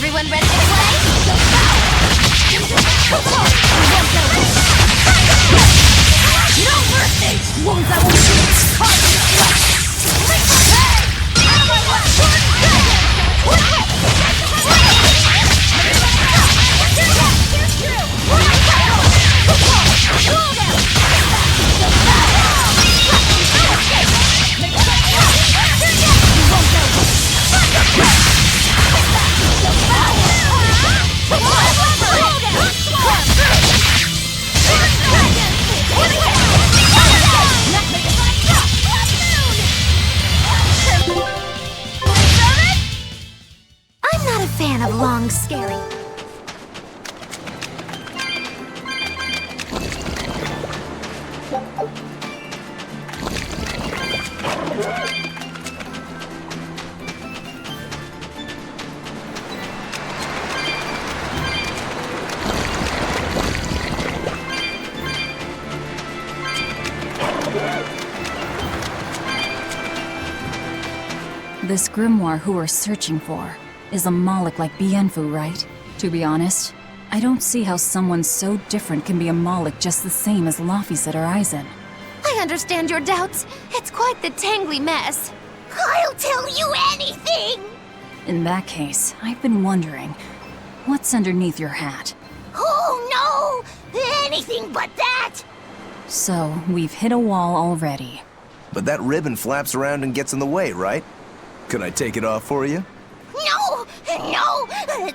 Everyone ready to play? No mercy! Wounds I will shoot! Caught in the flesh! Leap of head! Out of my I'm not a fan of long, scary. This grimoire who we're searching for is a Moloch like Bienfu, right? To be honest, I don't see how someone so different can be a Moloch just the same as Laphicet or Aizen. I understand your doubts. It's quite the tangly mess. I'll tell you anything! In that case, I've been wondering, what's underneath your hat? Oh no! Anything but that! So, we've hit a wall already. But that ribbon flaps around and gets in the way, right? Could I take it off for you? No! No!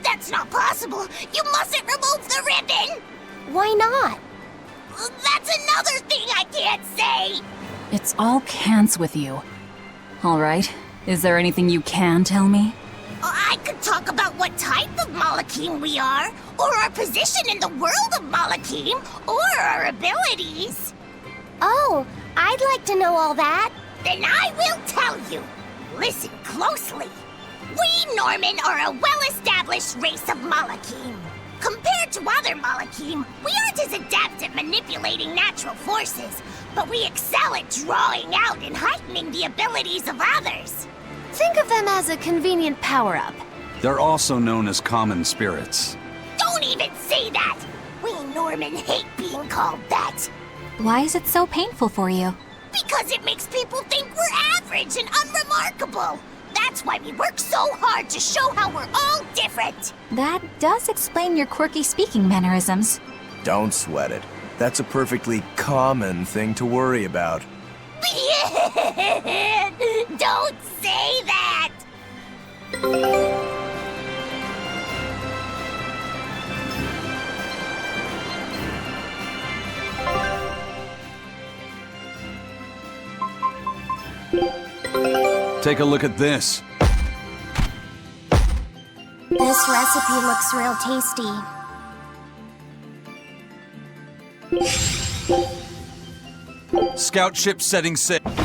That's not possible! You mustn't remove the ribbon! Why not? That's another thing I can't say! It's all cants with you. Alright, is there anything you can tell me? I could talk about what type of Malachim we are, or our position in the world of Malachim, or our abilities. Oh, I'd like to know all that. Then I will tell you. Listen closely. We Norman are a well-established race of Malachim. Compared to other Malachim, we aren't as adept at manipulating natural forces, but we excel at drawing out and heightening the abilities of others. Think of them as a convenient power-up. They're also known as common spirits. Don't even say that! We Norman hate being called that. Why is it so painful for you? Because it makes people think we're average and unremarkable. That's why we work so hard to show how we're all different. That does explain your quirky speaking mannerisms. Don't sweat it. That's a perfectly common thing to worry about. Don't say that! Take a look at this. This recipe looks real tasty. Scout ship setting sail. Time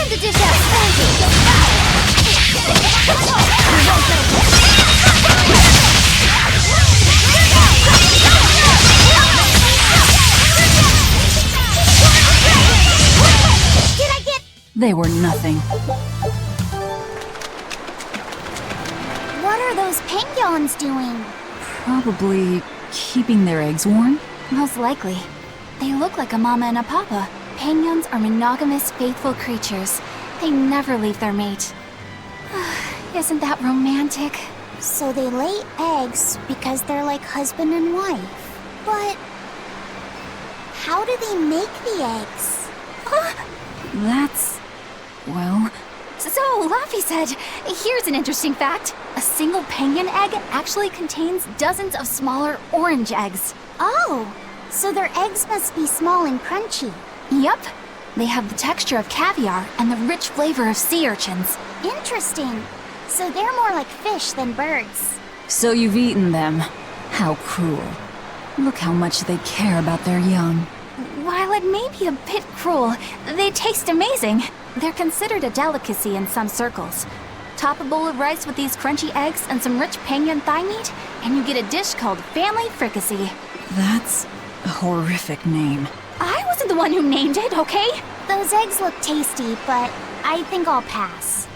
to dish out pancakes. They were nothing. What are those penguins doing? Probably keeping their eggs warm? Most likely. They look like a mama and a papa. Penguins are monogamous, faithful creatures. They never leave their mate. Isn't that romantic? So they lay eggs because they're like husband and wife. But how do they make the eggs? That's... well... So, Laphicet, here's an interesting fact. A single penguin egg actually contains dozens of smaller orange eggs. Oh, so their eggs must be small and crunchy. Yep. They have the texture of caviar and the rich flavor of sea urchins. Interesting. So they're more like fish than birds. So you've eaten them. How cruel. Look how much they care about their young. While it may be a bit cruel, they taste amazing. They're considered a delicacy in some circles. Top a bowl of rice with these crunchy eggs and some rich penguin thigh meat, and you get a dish called family fricassee. That's a horrific name. one who named it, okay? Those eggs look tasty, but I think I'll pass.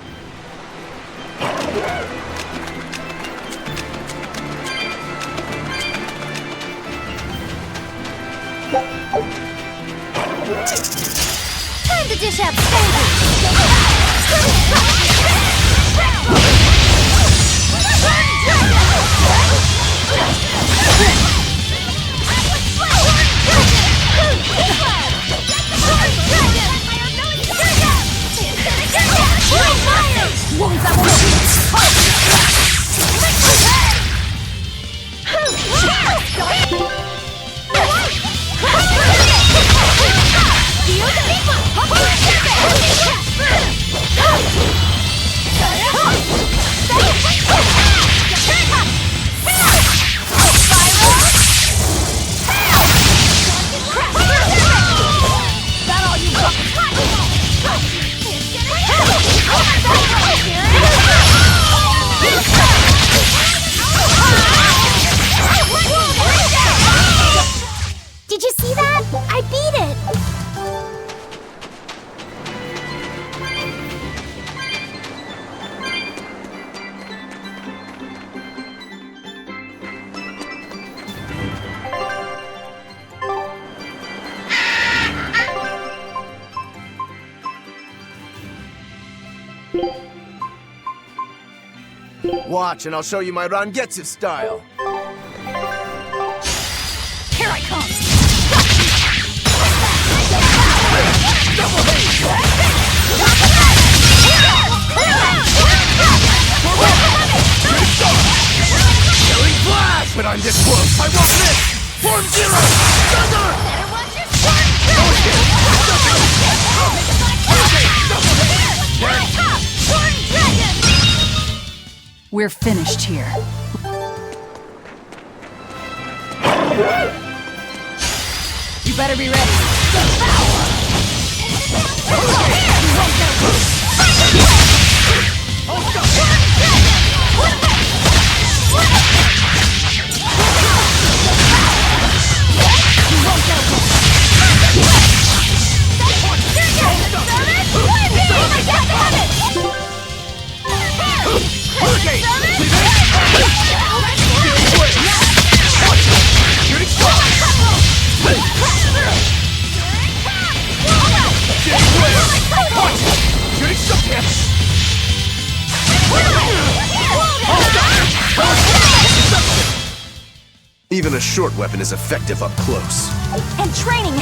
Time to dish up Did you see that? I beat it! Watch, and I'll show you my Rangetsu style. Here I come! Killing flash! But I'm this close, I won't miss! Form zero! Thunder! We're finished here. You better be ready. Even a short weapon is effective up close. And training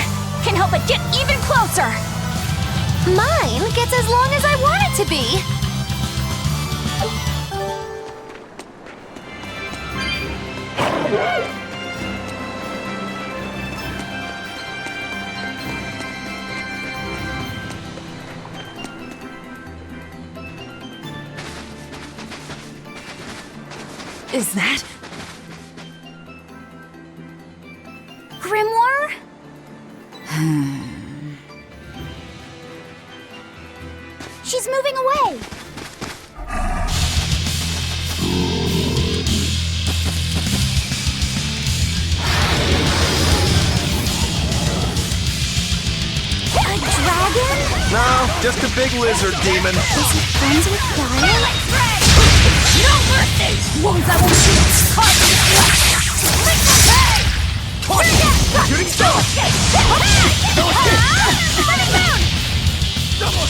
can help it get even closer! Mine gets as long as I want it to be. Is that... Grimoire? She's moving away! A dragon? No, just a big lizard demon. Is he friends with Gaia? No mercy! Wounds I will shoot! Shooting star! Double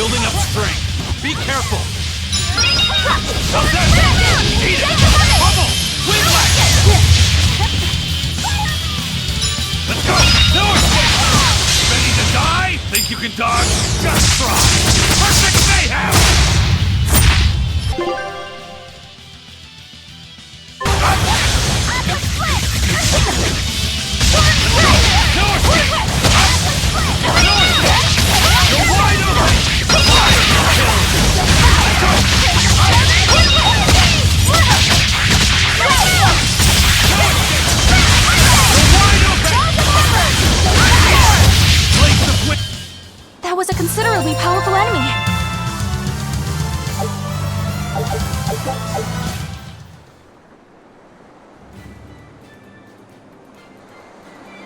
Building up strength. Be careful. Eat it! Bubble! Whiplash! Let's go! No escape! Ready to die? Think you can dodge? Just try! Perfect mayhem! No escape! No escape! You're wide open! Fire! Kill! Let's go! That was a considerably powerful enemy.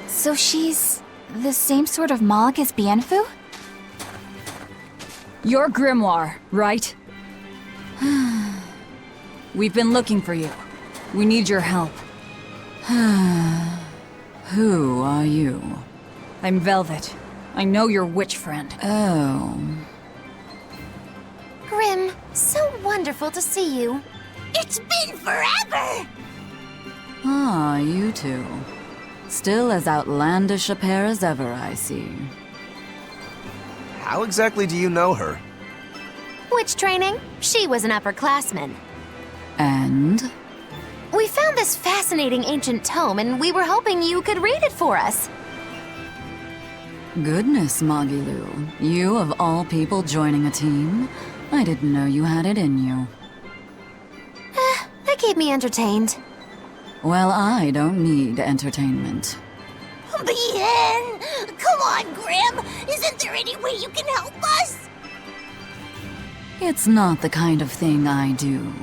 So she's the same sort of Moloch as Bienfu? Your grimoire, right? We've been looking for you. We need your help. Who are you? I'm Velvet. I know your witch friend. Oh. Grim, so wonderful to see you. It's been forever! Ah, you two. Still as outlandish a pair as ever, I see. How exactly do you know her? Witch training? She was an upperclassman. And? We found this fascinating ancient tome, and we were hoping you could read it for us. Goodness, Magilu. You, of all people, joining a team? I didn't know you had it in you. That keep me entertained. Well, I don't need entertainment. Bien! Come on, Grim! Isn't there any way you can help us? It's not the kind of thing I do.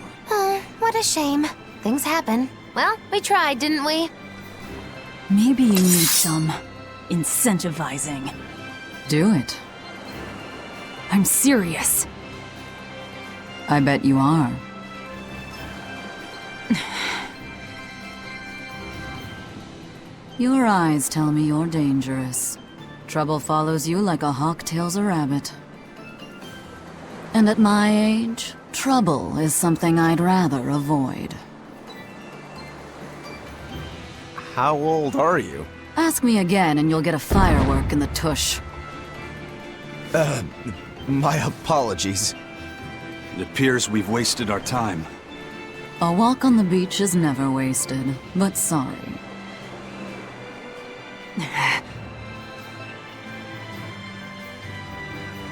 What a shame. Things happen. Well, we tried, didn't we? Maybe you need some incentivizing. Do it. I'm serious. I bet you are. Your eyes tell me you're dangerous. Trouble follows you like a hawk tails a rabbit. And at my age, trouble is something I'd rather avoid. How old are you? Ask me again and you'll get a firework in the tush. My apologies. It appears we've wasted our time. A walk on the beach is never wasted, but sorry.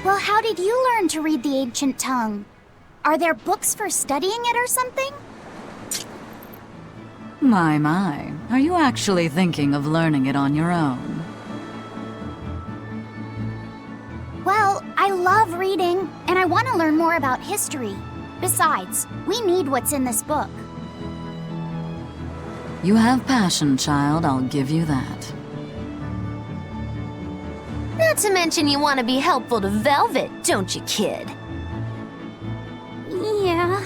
Well, how did you learn to read the ancient tongue? Are there books for studying it or something? My. Are you actually thinking of learning it on your own? Well, I love reading, and I want to learn more about history. Besides, we need what's in this book. You have passion, child, I'll give you that. Not to mention you want to be helpful to Velvet, don't you, kid? Yeah.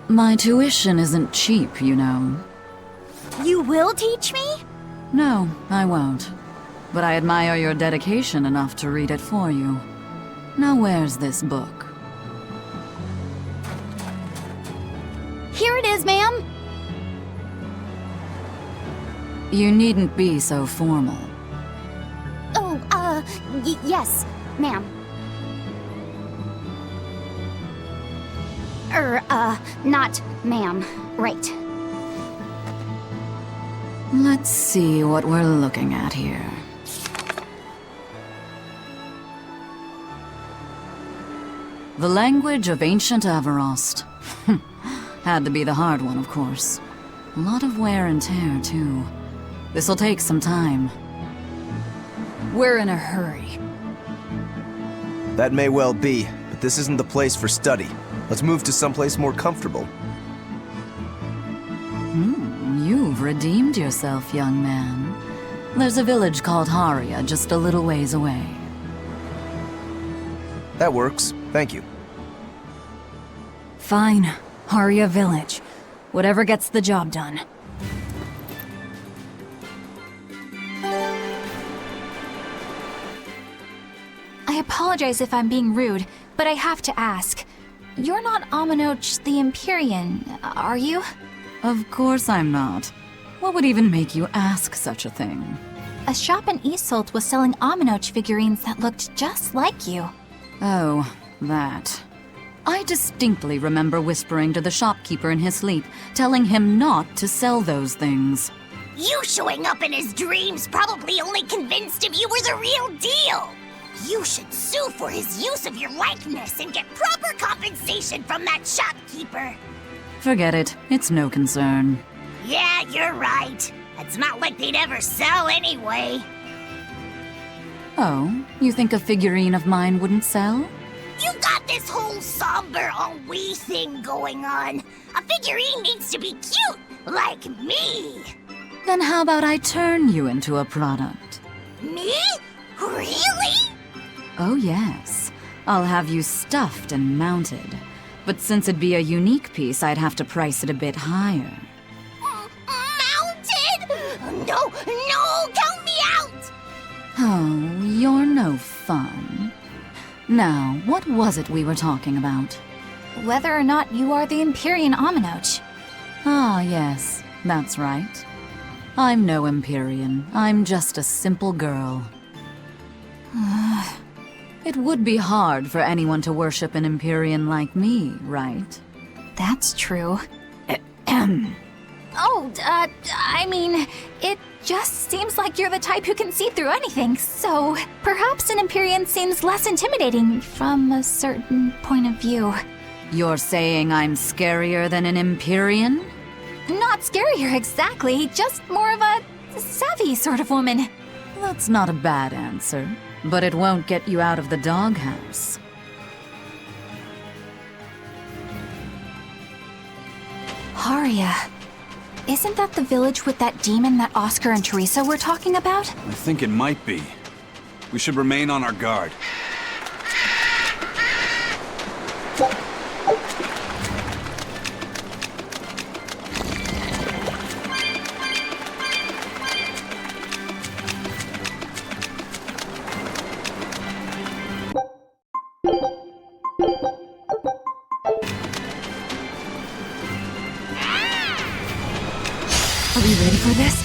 My tuition isn't cheap, you know. You will teach me? No, I won't. But I admire your dedication enough to read it for you. Now where's this book? Here it is, ma'am. You needn't be so formal. Oh, yes, ma'am. Not ma'am. Right. Let's see what we're looking at here. The language of ancient Averost. Had to be the hard one, of course. A lot of wear and tear, too. This'll take some time. We're in a hurry. That may well be, but this isn't the place for study. Let's move to someplace more comfortable. You've redeemed yourself, young man. There's a village called Haria just a little ways away. That works. Thank you. Fine. Haria Village. Whatever gets the job done. I apologize if I'm being rude, but I have to ask. You're not Aminoch the Empyrean, are you? Of course I'm not. What would even make you ask such a thing? A shop in Isolt was selling Aminoch figurines that looked just like you. Oh, that. I distinctly remember whispering to the shopkeeper in his sleep, telling him not to sell those things. You showing up in his dreams probably only convinced him you were the real deal. You should sue for his use of your likeness and get proper compensation from that shopkeeper. Forget it. It's no concern. Yeah, you're right. It's not like they'd ever sell anyway. Oh, you think a figurine of mine wouldn't sell? You got this whole somber ennui thing going on. A figurine needs to be cute, like me. Then how about I turn you into a product? Me? Really? Oh yes. I'll have you stuffed and mounted. But since it'd be a unique piece, I'd have to price it a bit higher. Mounted? No, count me out! Oh, you're no fun. Now, what was it we were talking about? Whether or not you are the Empyrean Aminoch. Ah, yes, that's right. I'm no Empyrean. I'm just a simple girl. It would be hard for anyone to worship an Empyrean like me, right? That's true. I mean, it just seems like you're the type who can see through anything, so perhaps an Empyrean seems less intimidating from a certain point of view. You're saying I'm scarier than an Empyrean? Not scarier exactly, just more of a savvy sort of woman. That's not a bad answer, but it won't get you out of the doghouse. Haria. Isn't that the village with that demon that Oscar and Teresa were talking about? I think it might be. We should remain on our guard. Are we ready for this?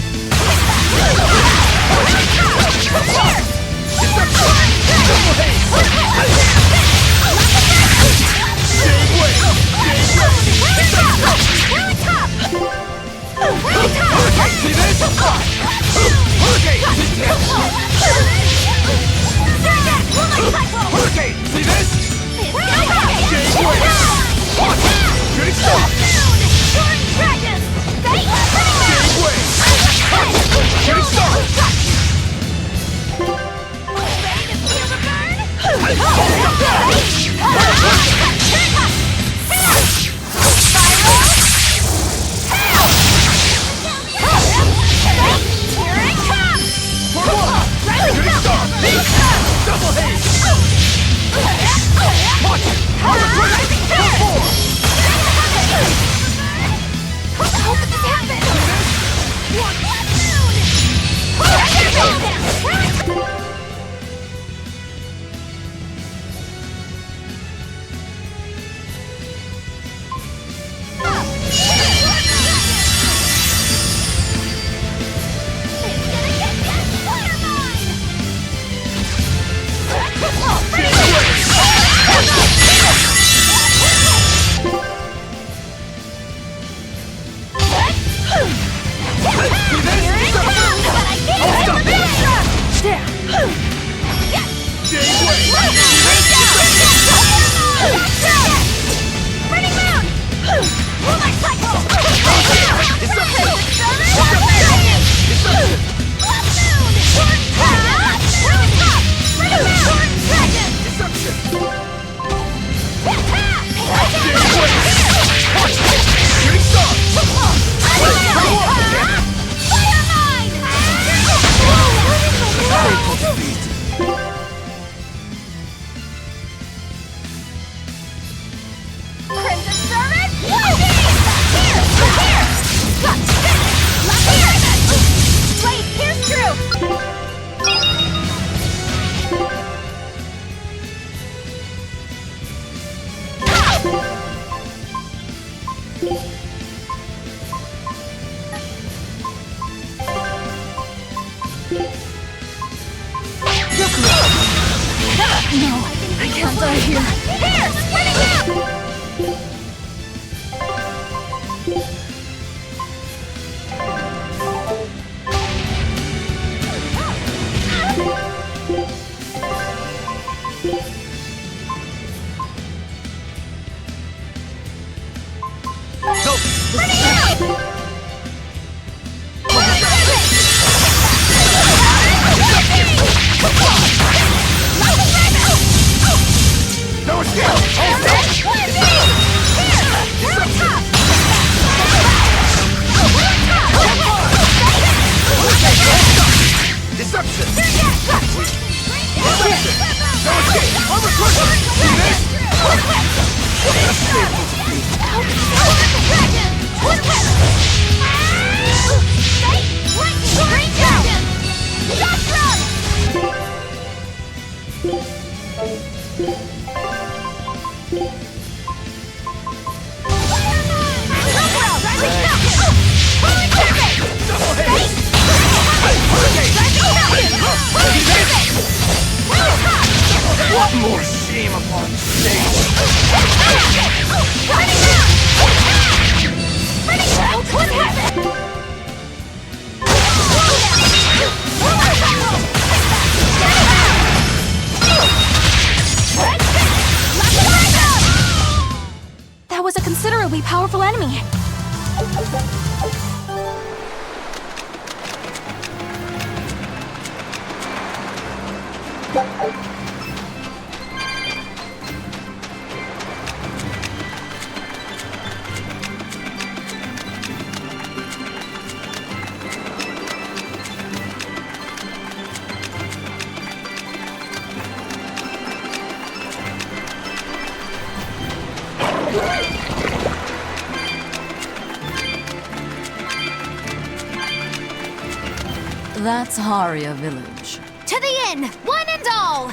No, I can't die here. Here! Spreading out! No escape! Deception! Deception! No escape! Overcrushing! You missed! What more shame upon That was a considerably powerful enemy. That's Haria Village. To the inn, one and all!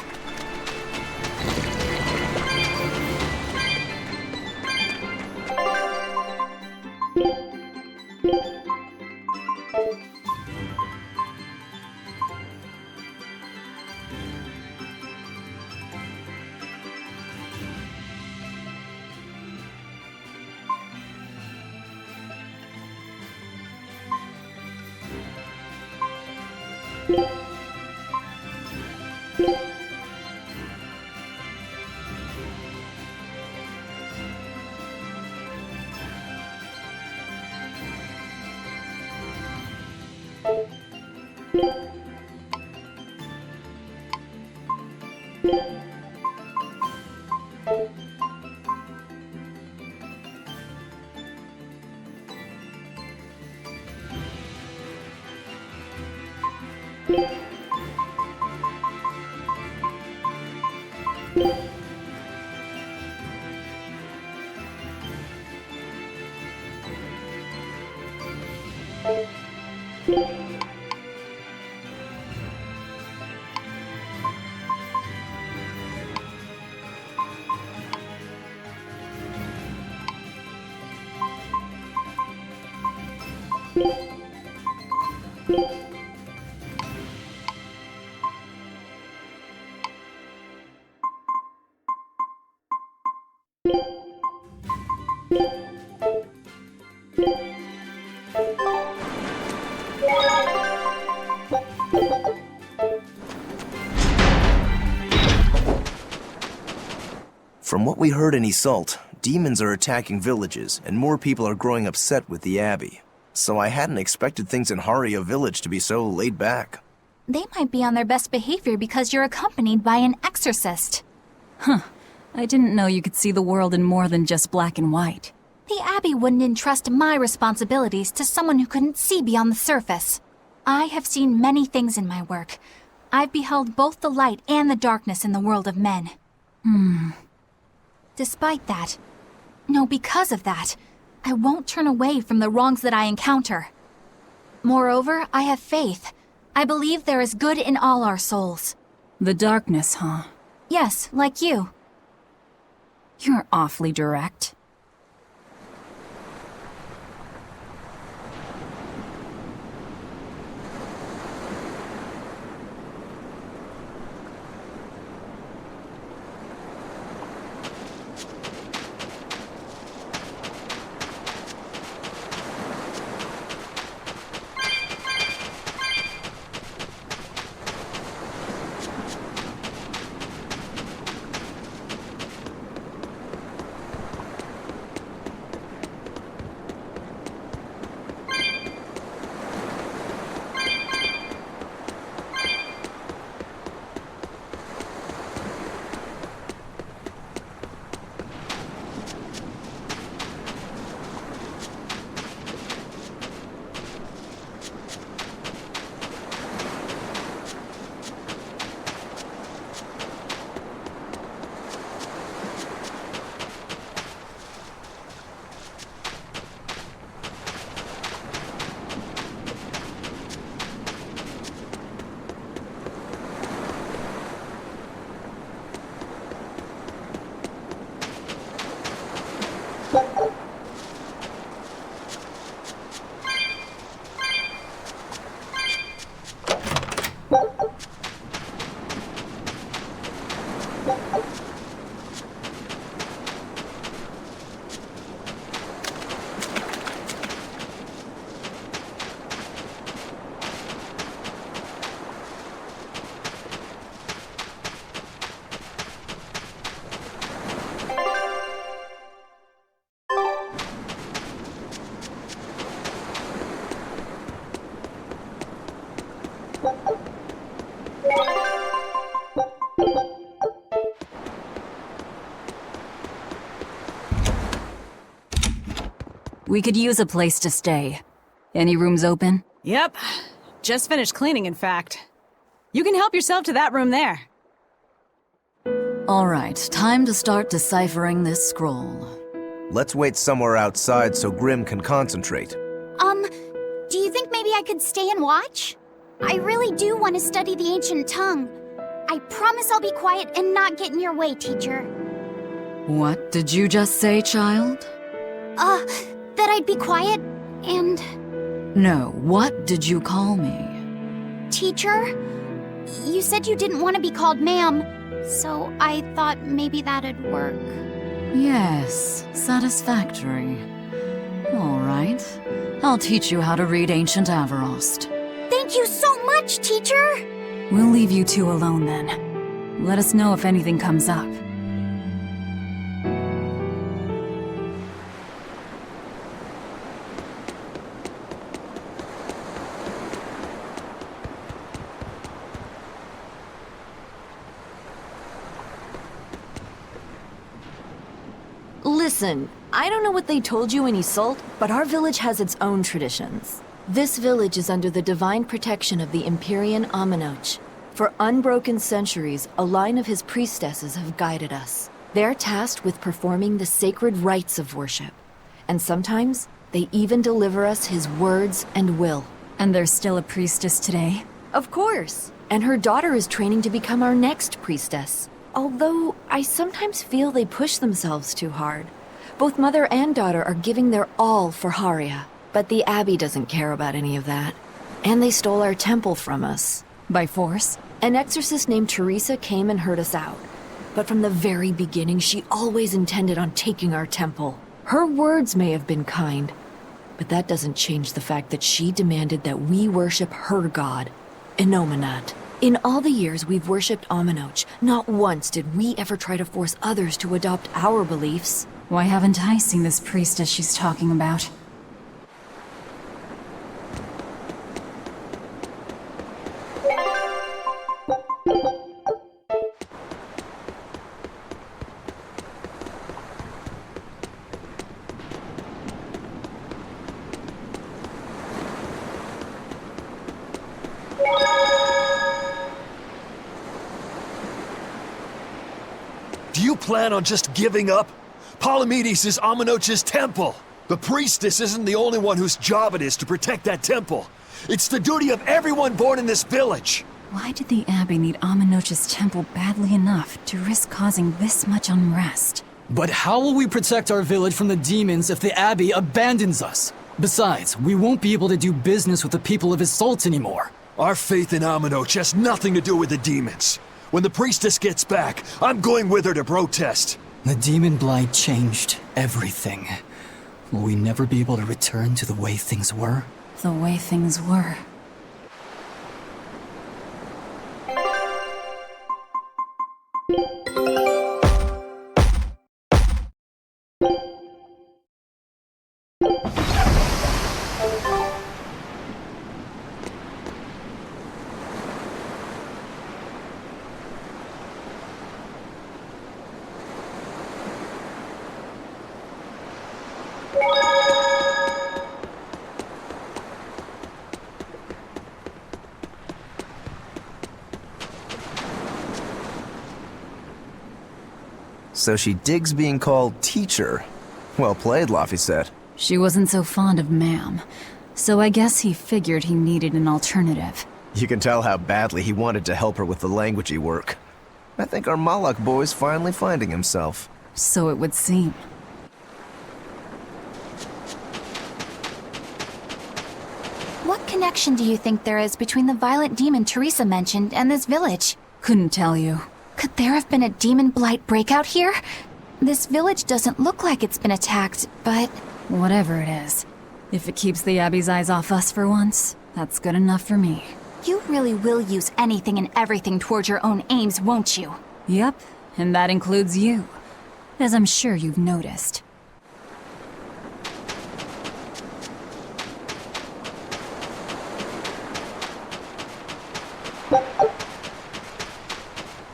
From what we heard in Iseult, demons are attacking villages, and more people are growing upset with the Abbey. So I hadn't expected things in Haria Village to be so laid back. They might be on their best behavior because you're accompanied by an exorcist. Huh. I didn't know you could see the world in more than just black and white. The Abbey wouldn't entrust my responsibilities to someone who couldn't see beyond the surface. I have seen many things in my work. I've beheld both the light and the darkness in the world of men. Despite that, no, because of that, I won't turn away from the wrongs that I encounter. Moreover, I have faith. I believe there is good in all our souls. The darkness, huh? Yes, like you. You're awfully direct. We could use a place to stay. Any rooms open? Yep. Just finished cleaning, in fact. You can help yourself to that room there. All right, time to start deciphering this scroll. Let's wait somewhere outside so Grim can concentrate. Do you think maybe I could stay and watch? I really do want to study the ancient tongue. I promise I'll be quiet and not get in your way, teacher. What did you just say, child? That I'd be quiet and... No, what did you call me? Teacher? You said you didn't want to be called ma'am, so I thought maybe that'd work. Yes, satisfactory. All right. I'll teach you how to read Ancient Avarost. Thank you so much, teacher! We'll leave you two alone then. Let us know if anything comes up. Listen, I don't know what they told you in Isolt, but our village has its own traditions. This village is under the divine protection of the Empyrean Amenoch. For unbroken centuries, a line of his priestesses have guided us. They're tasked with performing the sacred rites of worship. And sometimes, they even deliver us his words and will. And there's still a priestess today? Of course. And her daughter is training to become our next priestess. Although, I sometimes feel they push themselves too hard. Both mother and daughter are giving their all for Haria. But the Abbey doesn't care about any of that. And they stole our temple from us. By force? An exorcist named Teresa came and heard us out. But from the very beginning, she always intended on taking our temple. Her words may have been kind, but that doesn't change the fact that she demanded that we worship her god, Enominat. In all the years we've worshipped Amenoch, not once did we ever try to force others to adopt our beliefs. Why haven't I seen this priestess she's talking about? Do you plan on just giving up? Palamedes is Amenoch's temple. The priestess isn't the only one whose job it is to protect that temple. It's the duty of everyone born in this village. Why did the Abbey need Amenoch's temple badly enough to risk causing this much unrest? But how will we protect our village from the demons if the Abbey abandons us? Besides, we won't be able to do business with the people of Isolt anymore. Our faith in Amenoch has nothing to do with the demons. When the priestess gets back, I'm going with her to protest. The demon blight changed everything. Will we never be able to return to the way things were? The way things were. So she digs being called teacher. Well played, Laphicet. She wasn't so fond of ma'am, so I guess he figured he needed an alternative. You can tell how badly he wanted to help her with the languagey work. I think our Malak boy's finally finding himself. So it would seem. What connection do you think there is between the violent demon Teresa mentioned and this village? Couldn't tell you. Could there have been a demon blight breakout here? This village doesn't look like it's been attacked, but... Whatever it is, if it keeps the Abbey's eyes off us for once, that's good enough for me. You really will use anything and everything towards your own aims, won't you? Yep, and that includes you, as I'm sure you've noticed.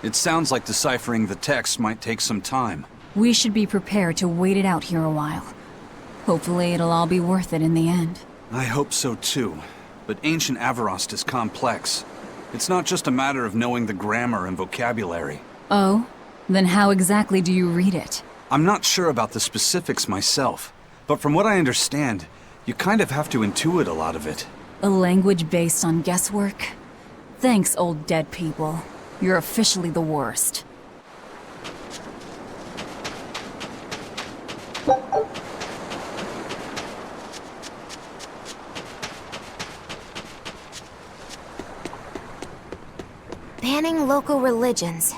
It sounds like deciphering the text might take some time. We should be prepared to wait it out here a while. Hopefully it'll all be worth it in the end. I hope so too. But ancient Avarost is complex. It's not just a matter of knowing the grammar and vocabulary. Oh? Then how exactly do you read it? I'm not sure about the specifics myself, but from what I understand, you kind of have to intuit a lot of it. A language based on guesswork? Thanks, old dead people. You're officially the worst. Banning local religions.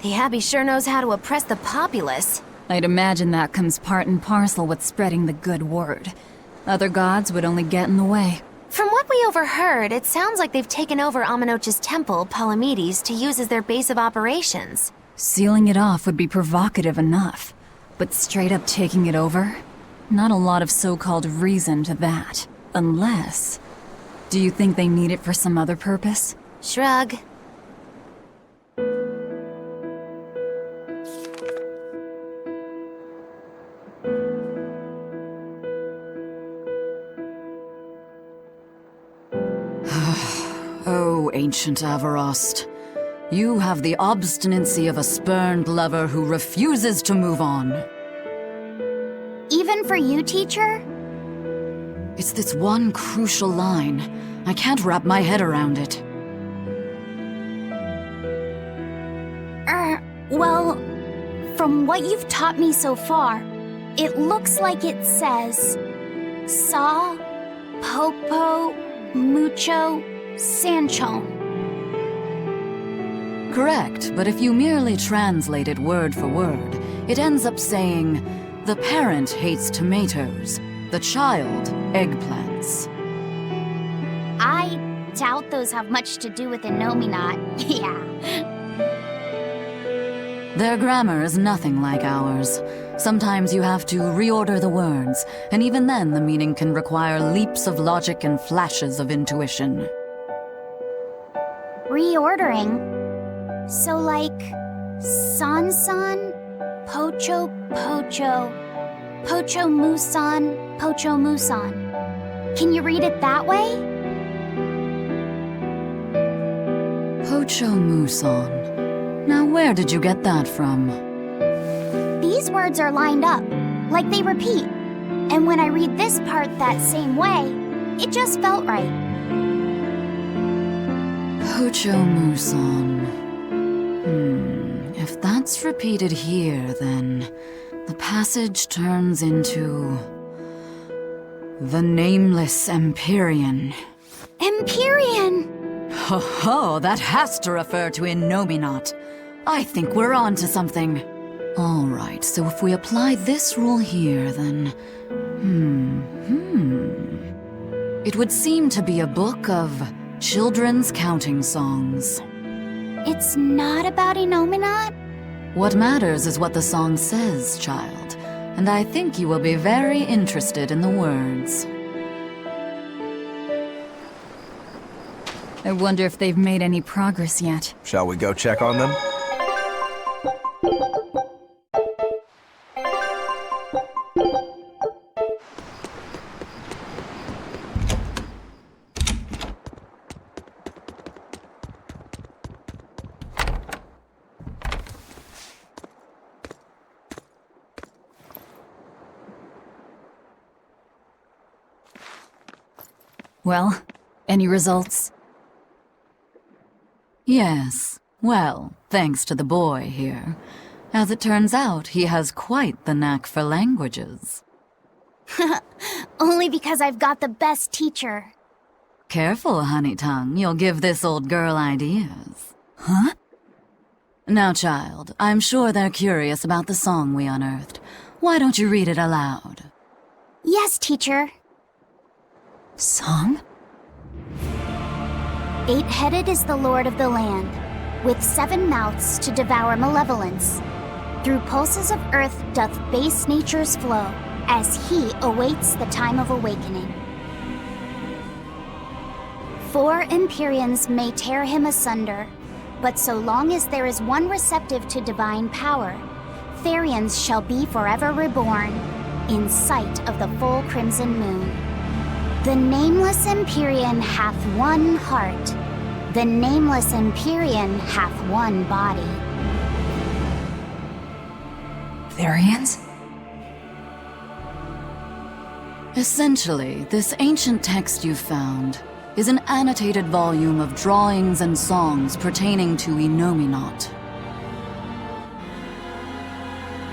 The Abbey sure knows how to oppress the populace. I'd imagine that comes part and parcel with spreading the good word. Other gods would only get in the way. From what we overheard, it sounds like they've taken over Amenoch's temple, Palamedes, to use as their base of operations. Sealing it off would be provocative enough, but straight up taking it over? Not a lot of so-called reason to that. Unless... Do you think they need it for some other purpose? Shrug. Oh, ancient Avarost. You have the obstinacy of a spurned lover who refuses to move on. Even for you, teacher? It's this one crucial line. I can't wrap my head around it. Well, from what you've taught me so far, it looks like it says... Saw, Popo, Mucho, Sancho. Correct, but if you merely translate it word for word, it ends up saying, the parent hates tomatoes, the child eggplants. I doubt those have much to do with Innominat. Yeah. Their grammar is nothing like ours. Sometimes you have to reorder the words, and even then the meaning can require leaps of logic and flashes of intuition. Reordering? So like... San-san, Pocho Pocho, Pocho Musan, Pocho Musan. Can you read it that way? Pocho Muson. Now where did you get that from? These words are lined up, like they repeat. And when I read this part that same way, it just felt right. Pocho Muson. If that's repeated here, then the passage turns into... the Nameless Empyrean. Empyrean! Ho ho, that has to refer to Innominat. I think we're on to something. Alright, so if we apply this rule here, then... It would seem to be a book of children's counting songs. It's not about Innominat? What matters is what the song says, child. And I think you will be very interested in the words. I wonder if they've made any progress yet. Shall we go check on them? Well, any results? Yes. Well, thanks to the boy here. As it turns out, he has quite the knack for languages. Only because I've got the best teacher. Careful, honey tongue. You'll give this old girl ideas. Huh? Now, child, I'm sure they're curious about the song we unearthed. Why don't you read it aloud? Yes, teacher. Song? 8-headed is the lord of the land, with 7 mouths to devour malevolence. Through pulses of earth doth base nature's flow, as he awaits the time of awakening. 4 Empyreans may tear him asunder, but so long as there is one receptive to divine power, Therians shall be forever reborn, in sight of the full crimson moon. The nameless Empyrean hath one heart. The nameless Empyrean hath one body. Therians? Essentially, this ancient text you found is an annotated volume of drawings and songs pertaining to Innominat.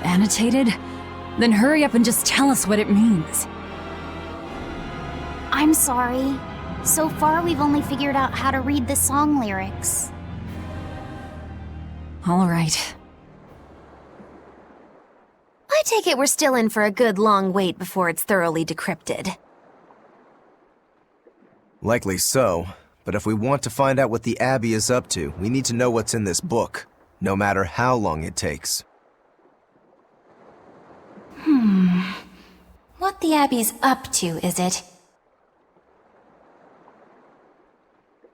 Annotated? Then hurry up and just tell us what it means. I'm sorry. So far, we've only figured out how to read the song lyrics. All right. I take it we're still in for a good long wait before it's thoroughly decrypted. Likely so, but if we want to find out what the Abbey is up to, we need to know what's in this book, no matter how long it takes. What the Abbey's up to, is it?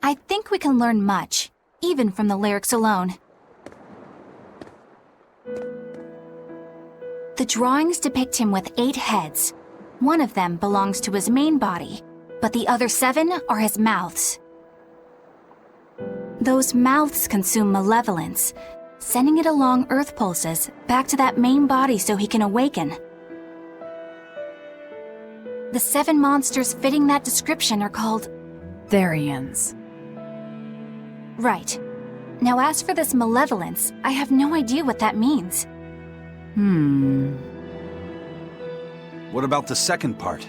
I think we can learn much, even from the lyrics alone. The drawings depict him with 8 heads. One of them belongs to his main body, but the other 7 are his mouths. Those mouths consume malevolence, sending it along earth pulses back to that main body so he can awaken. The 7 monsters fitting that description are called Therians. Right. Now as for this malevolence, I have no idea what that means. What about the second part?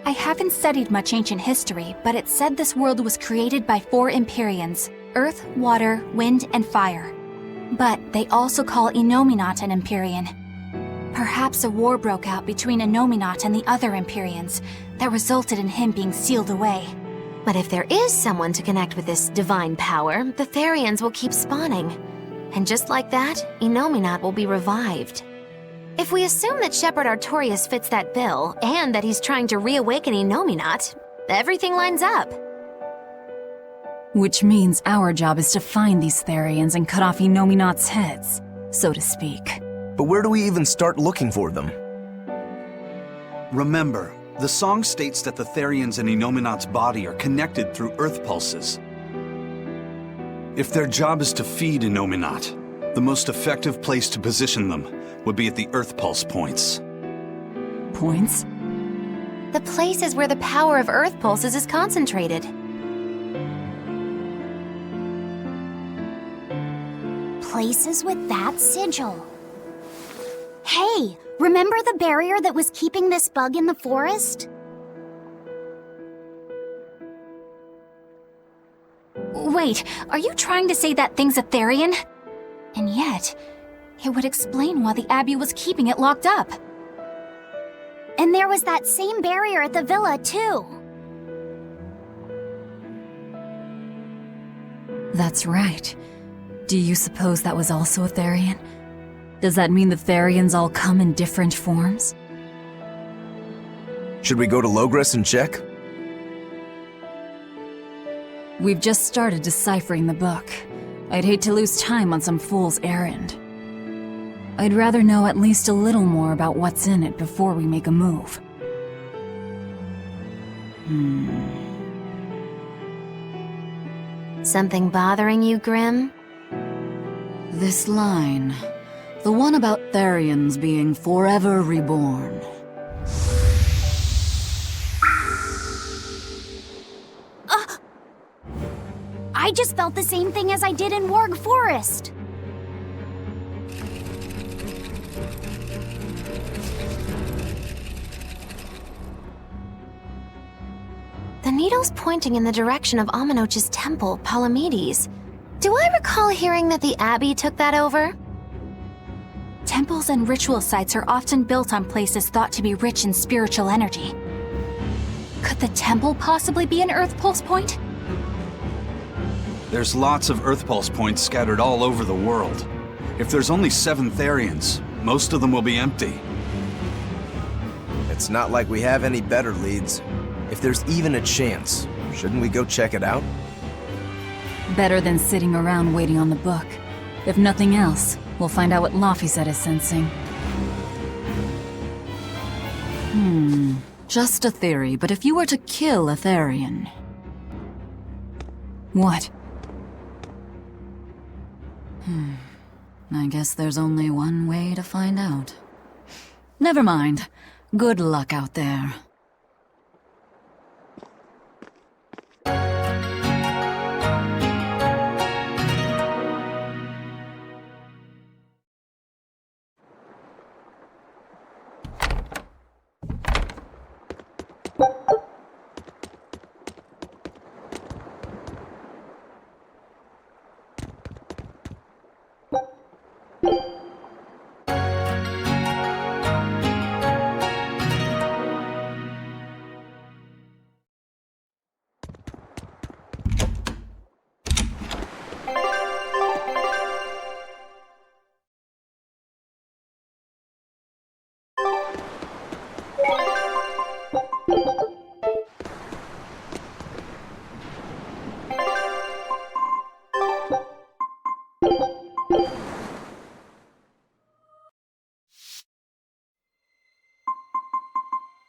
I haven't studied much ancient history, but it said this world was created by 4 Empyreans: earth, water, wind, and fire. But they also call Innominat an Empyrean. Perhaps a war broke out between Innominat and the other Empyreans that resulted in him being sealed away. But if there is someone to connect with this divine power, the Therians will keep spawning. And just like that, Innominat will be revived. If we assume that Shepherd Artorius fits that bill, and that he's trying to reawaken Innominat, everything lines up. Which means our job is to find these Therians and cut off Innominat's heads, so to speak. But where do we even start looking for them? Remember, the song states that the Therians and Innominat's body are connected through earth pulses. If their job is to feed Innominat, the most effective place to position them would be at the earth pulse points. Points? The places where the power of earth pulses is concentrated. Places with that sigil. Hey, remember the barrier that was keeping this bug in the forest? Wait, are you trying to say that thing's a Therian? And yet, it would explain why the Abbey was keeping it locked up. And there was that same barrier at the villa, too. That's right. Do you suppose that was also a Therian? Does that mean the Therians all come in different forms? Should we go to Logres and check? We've just started deciphering the book. I'd hate to lose time on some fool's errand. I'd rather know at least a little more about what's in it before we make a move. Something bothering you, Grim? This line. The one about Therians being forever reborn. I just felt the same thing as I did in Warg Forest. The needle's pointing in the direction of Aminoch's temple, Palamedes. Do I recall hearing that the Abbey took that over? Temples and ritual sites are often built on places thought to be rich in spiritual energy. Could the temple possibly be an Earth Pulse point? There's lots of Earth Pulse points scattered all over the world. If there's only 7 Therians, most of them will be empty. It's not like we have any better leads. If there's even a chance, shouldn't we go check it out? Better than sitting around waiting on the book. If nothing else, we'll find out what Laphicet is sensing. Just a theory, but if you were to kill a Therian... What? I guess there's only one way to find out. Never mind. Good luck out there.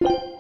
you